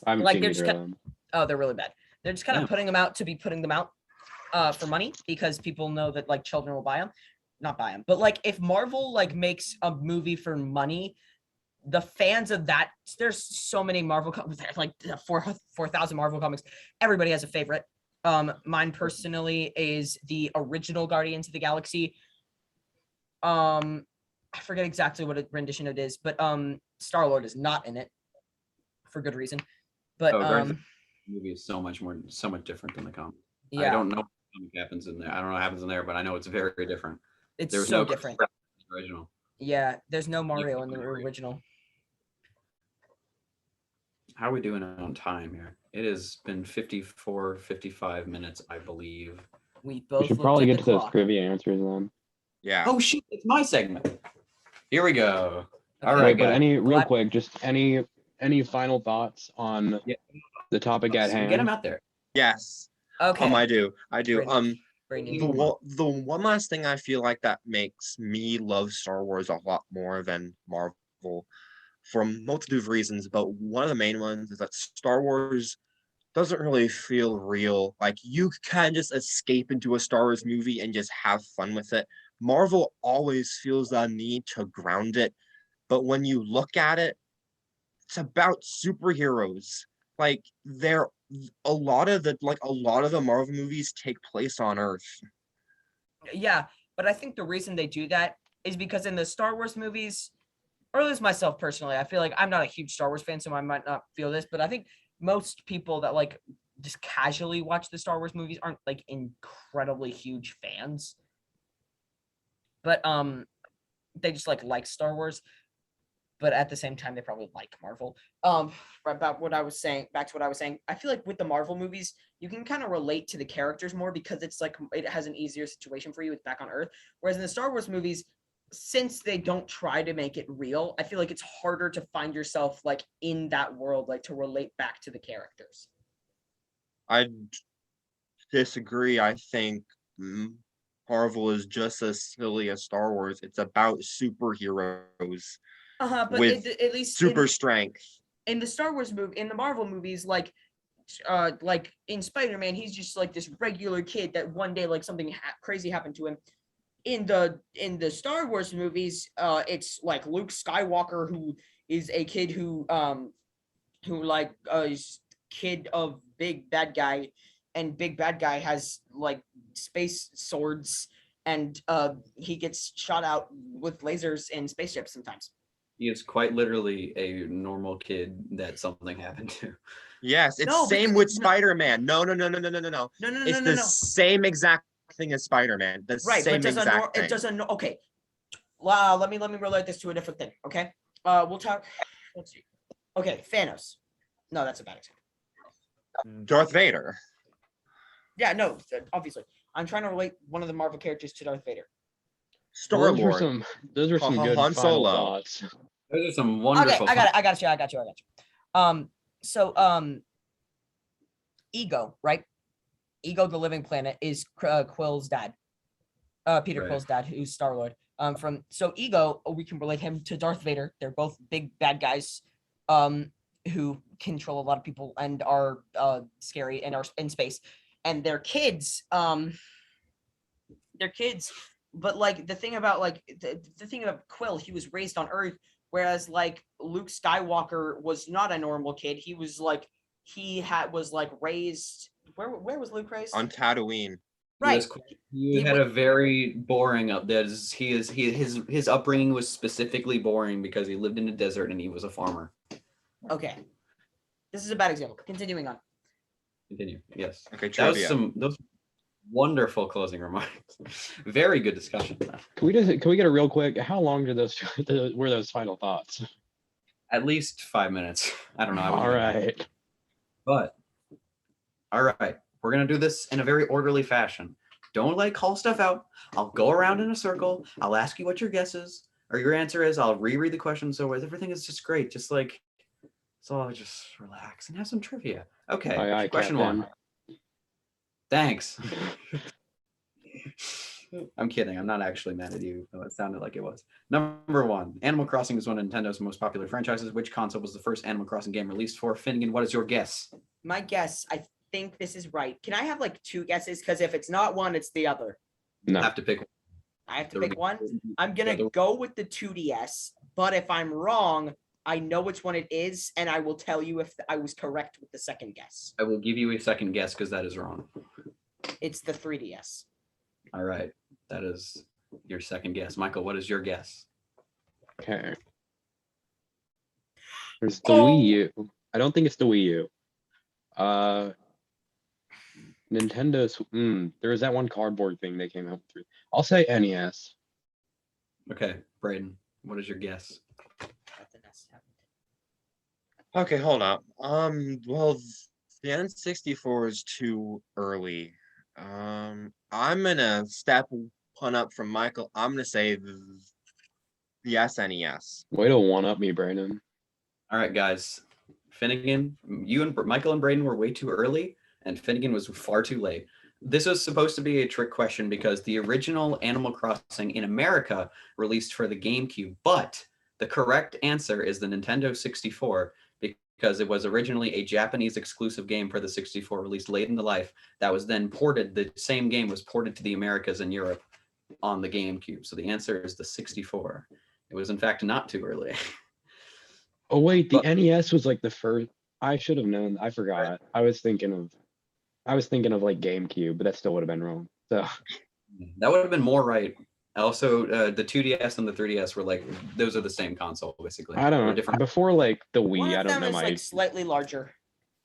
[SPEAKER 4] haven't
[SPEAKER 3] like
[SPEAKER 4] seen
[SPEAKER 3] they're
[SPEAKER 4] either
[SPEAKER 3] just
[SPEAKER 4] of them.
[SPEAKER 3] Oh, they're really bad. They're just kind of
[SPEAKER 1] Yeah.
[SPEAKER 3] putting them out to be putting them out for money, because people know that like children will buy them. Not buy them, but like if Marvel like makes a movie for money, the fans of that, there's so many Marvel comics, like 4,000 Marvel comics. Everybody has a favorite. Mine personally is the original Guardians of the Galaxy. I forget exactly what rendition it is, but Star-Lord is not in it for good reason. But
[SPEAKER 1] Guardians of the movie is so much different than the comic.
[SPEAKER 3] yeah,
[SPEAKER 1] I don't know what comic happens in there. I don't know what happens in there, but I know it's very different.
[SPEAKER 3] it's
[SPEAKER 1] There's
[SPEAKER 3] so
[SPEAKER 1] no
[SPEAKER 3] different.
[SPEAKER 1] Chris Pratt in the original.
[SPEAKER 3] Yeah, there's no Mario in the original.
[SPEAKER 1] How are we doing on time here? It has been 55 minutes, I believe.
[SPEAKER 3] We
[SPEAKER 4] We
[SPEAKER 3] both
[SPEAKER 4] should
[SPEAKER 3] looked
[SPEAKER 4] probably
[SPEAKER 3] at
[SPEAKER 4] get
[SPEAKER 3] the
[SPEAKER 4] to those
[SPEAKER 3] clock.
[SPEAKER 4] trivia answers then.
[SPEAKER 2] Yeah.
[SPEAKER 1] Oh shit, it's my segment. Here we go. All
[SPEAKER 3] Okay.
[SPEAKER 1] right,
[SPEAKER 4] Wait, but
[SPEAKER 1] guys.
[SPEAKER 4] real
[SPEAKER 3] Glad-
[SPEAKER 4] quick, just any final thoughts on
[SPEAKER 1] Yeah.
[SPEAKER 4] the topic at
[SPEAKER 1] Get them
[SPEAKER 4] hand?
[SPEAKER 1] out there.
[SPEAKER 2] Yes.
[SPEAKER 3] Okay.
[SPEAKER 2] I do.
[SPEAKER 3] Brandon.
[SPEAKER 2] The one last thing I feel like that makes me love Star Wars a lot more than Marvel, for a multitude of reasons, but one of the main ones is that Star Wars doesn't really feel real. Like, you can just escape into a Star Wars movie and just have fun with it. Marvel always feels the need to ground it, but when you look at it, it's about superheroes. Like, a lot of the Marvel movies take place on Earth.
[SPEAKER 3] Yeah, but I think the reason they do that is because in the Star Wars movies, or at least myself personally, I feel like I'm not a huge Star Wars fan, so I might not feel this, but I think most people that like just casually watch the Star Wars movies aren't like incredibly huge fans. But they just like Star Wars, but at the same time they probably like Marvel. About what I was saying, back to what I was saying, I feel like with the Marvel movies, you can kind of relate to the characters more because it's like it has an easier situation for you. It's back on Earth. Whereas in the Star Wars movies, since they don't try to make it real, I feel like it's harder to find yourself like in that world, like to relate back to the characters.
[SPEAKER 2] I disagree. I think Marvel is just as silly as Star Wars. It's about superheroes
[SPEAKER 3] But
[SPEAKER 2] with
[SPEAKER 3] at least
[SPEAKER 2] super strength.
[SPEAKER 3] in the Star Wars movie, in the Marvel movies, like in Spider-Man, he's just like this regular kid that one day like something crazy happened to him. In the Star Wars movies, it's like Luke Skywalker, who is a kid who like is kid of big bad guy, and big bad guy has like space swords, and he gets shot out with lasers in spaceships sometimes.
[SPEAKER 1] He is quite literally a normal kid that something happened to.
[SPEAKER 2] Yes, it's
[SPEAKER 3] No,
[SPEAKER 2] same
[SPEAKER 3] because-
[SPEAKER 2] with Spider-Man. No.
[SPEAKER 3] No.
[SPEAKER 2] It's the same exact thing as Spider-Man. The
[SPEAKER 3] Right,
[SPEAKER 2] same
[SPEAKER 3] but
[SPEAKER 2] exact thing.
[SPEAKER 3] it doesn't. Okay, wow. Let me relate this to a different thing. Okay, we'll talk. Let's see. Okay, Thanos. No, that's a bad example.
[SPEAKER 2] Darth Vader.
[SPEAKER 3] Yeah, no, obviously, I'm trying to relate one of the Marvel characters to Darth Vader.
[SPEAKER 4] Those were
[SPEAKER 2] Star-Lord.
[SPEAKER 4] some good
[SPEAKER 2] Han
[SPEAKER 4] final
[SPEAKER 2] Solo.
[SPEAKER 4] thoughts.
[SPEAKER 1] Those are some
[SPEAKER 3] Okay,
[SPEAKER 1] wonderful.
[SPEAKER 3] I got you. So Ego, right? Ego, the Living Planet, is Quill's dad. Peter
[SPEAKER 1] Right.
[SPEAKER 3] Quill's dad, who's Star-Lord. So Ego, we can relate him to Darth Vader. They're both big bad guys, who control a lot of people and are scary and are in space. And they're kids. But like the thing about the thing about Quill, he was raised on Earth, whereas like Luke Skywalker was not a normal kid. He was like was raised. Where was Luke raised?
[SPEAKER 2] On Tatooine.
[SPEAKER 3] Right.
[SPEAKER 1] He had a very boring his upbringing was specifically boring because he lived in a desert and he was a farmer.
[SPEAKER 3] Okay. This is a bad example. Continuing on.
[SPEAKER 1] Continue. Yes.
[SPEAKER 2] Okay,
[SPEAKER 1] That was
[SPEAKER 2] trivia.
[SPEAKER 1] those wonderful closing remarks. Very good discussion.
[SPEAKER 4] Can we get a real quick? How long did were those final thoughts?
[SPEAKER 1] At least 5 minutes. I don't know.
[SPEAKER 4] All right.
[SPEAKER 1] But all right, we're gonna do this in a very orderly fashion. Don't like call stuff out. I'll go around in a circle. I'll ask you what your guess is or your answer is. I'll reread the question so everything is just great. Just like so, just relax and have some trivia. Okay.
[SPEAKER 4] Aye,
[SPEAKER 1] Question
[SPEAKER 4] Captain.
[SPEAKER 1] 1. Thanks. I'm kidding. I'm not actually mad at you, though it sounded like it was. Number 1, Animal Crossing is one of Nintendo's most popular franchises. Which console was the first Animal Crossing game released for? Finnegan, what is your guess?
[SPEAKER 3] My guess, I think this is right. Can I have like 2 guesses? Because if it's not one, it's the other.
[SPEAKER 4] No.
[SPEAKER 1] I have to pick.
[SPEAKER 3] I have to pick one. I'm gonna go with the 2DS, but if I'm wrong, I know which one it is, and I will tell you if I was correct with the second guess.
[SPEAKER 1] I will give you a second guess because that is wrong.
[SPEAKER 3] It's the 3DS.
[SPEAKER 1] All right. That is your second guess. Michael, what is your guess?
[SPEAKER 4] Okay. There's the Wii U. I don't think it's the Wii U. Nintendo's. There was that one cardboard thing they came out with. I'll say NES.
[SPEAKER 1] Okay, Braden, what is your guess?
[SPEAKER 2] Okay, hold up. Well, the N64 is too early. I'm gonna step one up from Michael. I'm gonna say the SNES.
[SPEAKER 4] Way to one up me, Brandon.
[SPEAKER 1] All right, guys. Finnegan, you and Michael and Braden were way too early, and Finnegan was far too late. This was supposed to be a trick question because the original Animal Crossing in America released for the GameCube, but the correct answer is the Nintendo 64 because it was originally a Japanese exclusive game for the 64 released late in the life that was then ported. The same game was ported to the Americas and Europe on the GameCube. So the answer is the 64. It was in fact not too early.
[SPEAKER 4] Oh wait, the
[SPEAKER 1] But-
[SPEAKER 4] NES was like the first. I should have known. I forgot. I was thinking of like GameCube, but that still would have been wrong. So
[SPEAKER 1] That would have been more right. Also, the 2DS and the 3DS were like, those are the same console, basically.
[SPEAKER 4] I don't
[SPEAKER 1] They're
[SPEAKER 4] know.
[SPEAKER 1] different.
[SPEAKER 4] Before like the
[SPEAKER 3] One
[SPEAKER 4] Wii,
[SPEAKER 3] of
[SPEAKER 4] I don't
[SPEAKER 3] them
[SPEAKER 4] know
[SPEAKER 3] is
[SPEAKER 4] my.
[SPEAKER 3] like slightly larger.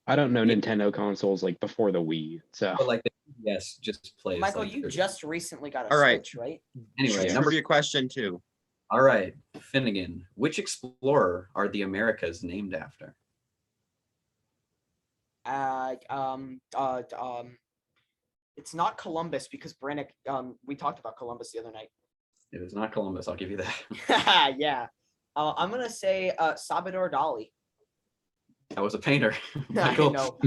[SPEAKER 4] I don't know
[SPEAKER 1] Yeah.
[SPEAKER 4] Nintendo consoles like before the Wii. So
[SPEAKER 1] But like the 2DS just plays.
[SPEAKER 3] Michael,
[SPEAKER 1] like,
[SPEAKER 3] you
[SPEAKER 1] there's-
[SPEAKER 3] just recently got a
[SPEAKER 2] All right.
[SPEAKER 3] Switch, right?
[SPEAKER 1] Anyway,
[SPEAKER 4] Yeah.
[SPEAKER 1] number.
[SPEAKER 2] Trivia question 2.
[SPEAKER 1] All right, Finnegan. Which explorer are the Americas named after?
[SPEAKER 3] It's not Columbus because Brannick. We talked about Columbus the other night.
[SPEAKER 1] It is not Columbus. I'll give you that.
[SPEAKER 3] Yeah. I'm gonna say Salvador Dali.
[SPEAKER 1] That was a painter.
[SPEAKER 3] I
[SPEAKER 1] Michael.
[SPEAKER 3] know.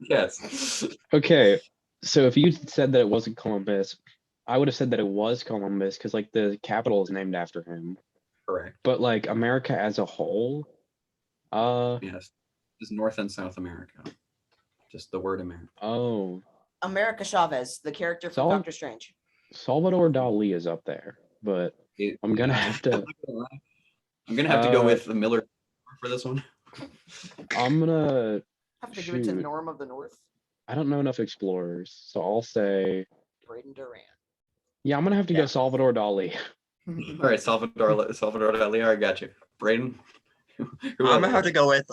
[SPEAKER 1] Yes.
[SPEAKER 4] okay, so if you said that it wasn't Columbus, I would have said that it was Columbus because like the capital is named after him.
[SPEAKER 1] Correct.
[SPEAKER 4] But like America as a whole,
[SPEAKER 1] Yes. This is North and South America. Just the word America.
[SPEAKER 4] oh,
[SPEAKER 3] America Chavez, the character from
[SPEAKER 4] Sal-
[SPEAKER 3] Doctor Strange.
[SPEAKER 4] Salvador Dali is up there, but I'm gonna have to.
[SPEAKER 1] I'm gonna have to go with the Miller for this one.
[SPEAKER 4] I'm gonna.
[SPEAKER 3] Have to give it to
[SPEAKER 4] Shoot.
[SPEAKER 3] Norm of the North,
[SPEAKER 4] I don't know enough explorers, so I'll say.
[SPEAKER 3] Braden Durant.
[SPEAKER 4] Yeah, I'm gonna have to
[SPEAKER 1] Yeah.
[SPEAKER 4] go Salvador Dali.
[SPEAKER 1] All right, Salvador Dali. I got you. Braden. Who
[SPEAKER 2] I'm gonna
[SPEAKER 1] else?
[SPEAKER 2] have to go with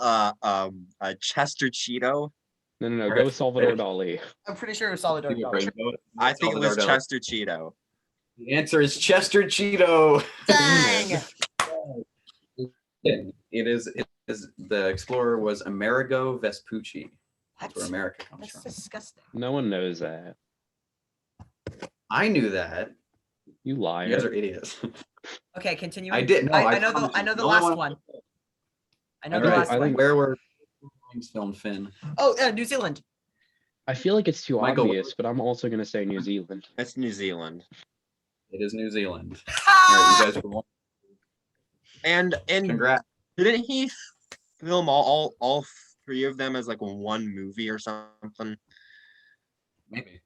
[SPEAKER 2] Chester Cheeto.
[SPEAKER 4] No, go
[SPEAKER 1] Alright,
[SPEAKER 4] with Salvador
[SPEAKER 1] ready?
[SPEAKER 4] Dali.
[SPEAKER 3] I'm pretty sure it was Salvador
[SPEAKER 1] Give me a
[SPEAKER 3] Dali.
[SPEAKER 1] Braden vote.
[SPEAKER 2] I think it was
[SPEAKER 1] Salvador Dali.
[SPEAKER 2] Chester Cheeto.
[SPEAKER 1] The answer is Chester Cheeto.
[SPEAKER 3] Dang!
[SPEAKER 1] It is the explorer was Amerigo Vespucci. That's where
[SPEAKER 3] That's,
[SPEAKER 1] America comes
[SPEAKER 3] that's
[SPEAKER 1] from.
[SPEAKER 3] disgusting.
[SPEAKER 4] No one knows that.
[SPEAKER 1] I knew that.
[SPEAKER 4] You liar.
[SPEAKER 1] You guys are idiots.
[SPEAKER 3] Okay, continue.
[SPEAKER 1] I did. No,
[SPEAKER 3] I know
[SPEAKER 1] promise
[SPEAKER 3] the I
[SPEAKER 1] you.
[SPEAKER 3] know the
[SPEAKER 1] only
[SPEAKER 3] last one. I know
[SPEAKER 1] All
[SPEAKER 3] the
[SPEAKER 1] right,
[SPEAKER 3] last
[SPEAKER 4] I
[SPEAKER 3] one.
[SPEAKER 4] think-
[SPEAKER 1] Where were things filmed, Finn?
[SPEAKER 3] Oh, New Zealand.
[SPEAKER 4] I feel like it's too
[SPEAKER 1] Michael,
[SPEAKER 4] obvious, but I'm also gonna say New Zealand.
[SPEAKER 2] It's New Zealand.
[SPEAKER 1] It is New Zealand. All right, you guys were one.
[SPEAKER 2] And
[SPEAKER 1] Congrats.
[SPEAKER 2] didn't he film all 3 of them as like one movie or something?
[SPEAKER 1] Maybe.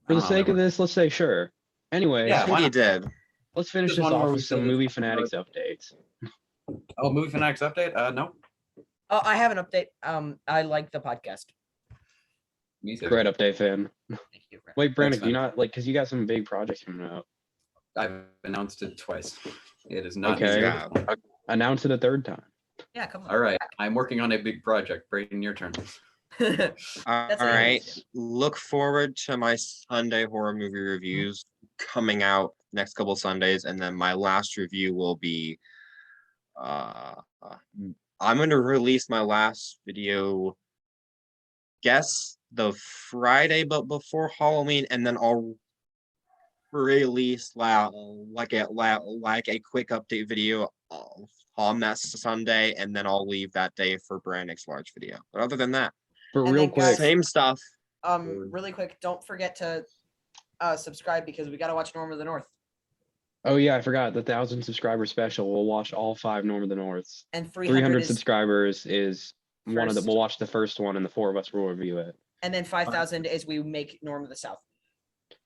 [SPEAKER 4] For the sake of this, let's say sure. Anyway,
[SPEAKER 1] Yeah,
[SPEAKER 2] I think
[SPEAKER 1] why
[SPEAKER 2] he
[SPEAKER 1] not?
[SPEAKER 2] did.
[SPEAKER 4] let's finish
[SPEAKER 1] This
[SPEAKER 4] this
[SPEAKER 1] one
[SPEAKER 4] off
[SPEAKER 1] where we
[SPEAKER 4] with some
[SPEAKER 1] said
[SPEAKER 4] movie
[SPEAKER 1] it's-
[SPEAKER 4] fanatics updates.
[SPEAKER 1] Oh, movie fanatics update? No.
[SPEAKER 3] Oh, I have an update. I like the podcast.
[SPEAKER 1] Me too.
[SPEAKER 4] Great update, fan.
[SPEAKER 3] Thank you. Brad.
[SPEAKER 4] Wait, Brandon, do you
[SPEAKER 1] man.
[SPEAKER 4] not like because you got some big projects coming up?
[SPEAKER 1] I've announced it twice. It is not
[SPEAKER 4] Okay.
[SPEAKER 1] easy.
[SPEAKER 4] Announce it a third time.
[SPEAKER 3] Yeah, come on.
[SPEAKER 1] All right. I'm working on a big project. Brayden, your turn.
[SPEAKER 2] All
[SPEAKER 3] That's what it
[SPEAKER 2] right.
[SPEAKER 3] is.
[SPEAKER 2] Look forward to my Sunday horror movie reviews coming out next couple Sundays, and then my last review will be. I'm going to release my last video. Guess the Friday, but before Halloween, and then I'll release like a quick update video on that Sunday, and then I'll leave that day for Brandon's large video. But other than that,
[SPEAKER 4] But
[SPEAKER 3] And
[SPEAKER 4] real
[SPEAKER 3] then,
[SPEAKER 4] quick,
[SPEAKER 3] guys,
[SPEAKER 2] same stuff.
[SPEAKER 3] Really quick, don't forget to subscribe because we gotta watch Norm of the North
[SPEAKER 4] oh yeah, I forgot the 1,000 subscriber special. We'll watch all 5 Norm of the Norths.
[SPEAKER 3] and
[SPEAKER 4] 300
[SPEAKER 3] is
[SPEAKER 4] subscribers is one of the.
[SPEAKER 3] first.
[SPEAKER 4] We'll watch the first one, and the 4 of us will review it.
[SPEAKER 3] and then 5,000 is we make Norm of the South.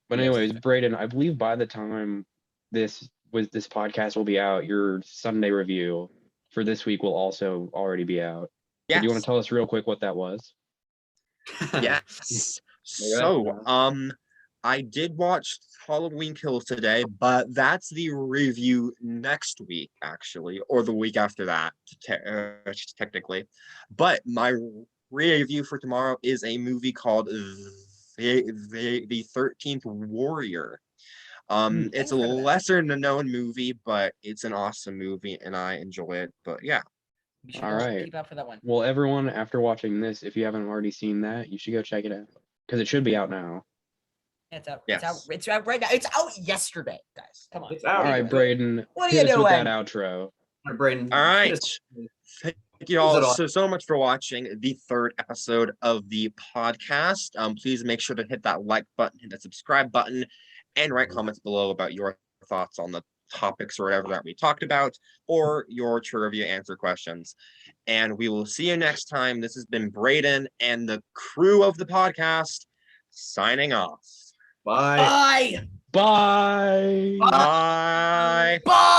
[SPEAKER 4] But
[SPEAKER 1] Yes.
[SPEAKER 4] anyways, Braden, I believe by the time this podcast will be out, your Sunday review for this week will also already be out. So do you want
[SPEAKER 2] Yes.
[SPEAKER 4] to tell us real quick what that was?
[SPEAKER 2] Yes.
[SPEAKER 1] Alright.
[SPEAKER 2] So, I did watch Halloween Kills today, but that's the review next week, actually, or the week after that, technically. But my review for tomorrow is a movie called the 13th Warrior. It's a
[SPEAKER 3] I've heard of that.
[SPEAKER 2] lesser known movie, but it's an awesome movie, and I enjoy it. But yeah,
[SPEAKER 3] You should
[SPEAKER 4] All
[SPEAKER 3] all
[SPEAKER 4] right.
[SPEAKER 3] keep out for that one.
[SPEAKER 4] Well, everyone, after watching this, if you haven't already seen that, you should go check it out because it should be out now.
[SPEAKER 3] It's out.
[SPEAKER 2] Yes.
[SPEAKER 3] It's out. It's out right now. It's out yesterday, guys. Come on.
[SPEAKER 1] It's out.
[SPEAKER 4] All right, Braden,
[SPEAKER 3] What are
[SPEAKER 4] hit
[SPEAKER 3] you
[SPEAKER 4] us with that
[SPEAKER 3] doing?
[SPEAKER 4] outro.
[SPEAKER 1] All right, Braden.
[SPEAKER 2] all right.
[SPEAKER 1] hit us-
[SPEAKER 2] Thank you
[SPEAKER 1] Close it
[SPEAKER 2] all
[SPEAKER 1] off.
[SPEAKER 2] so much for watching the 3rd episode of the podcast. Please make sure to hit that like button, hit that subscribe button, and write comments below about your thoughts on the topics or whatever that we talked about, or your trivia answer questions. And we will see you next time. This has been Braden and the crew of the podcast signing off.
[SPEAKER 1] Bye.
[SPEAKER 3] Bye.
[SPEAKER 4] Bye.
[SPEAKER 2] Bye.
[SPEAKER 3] Bye.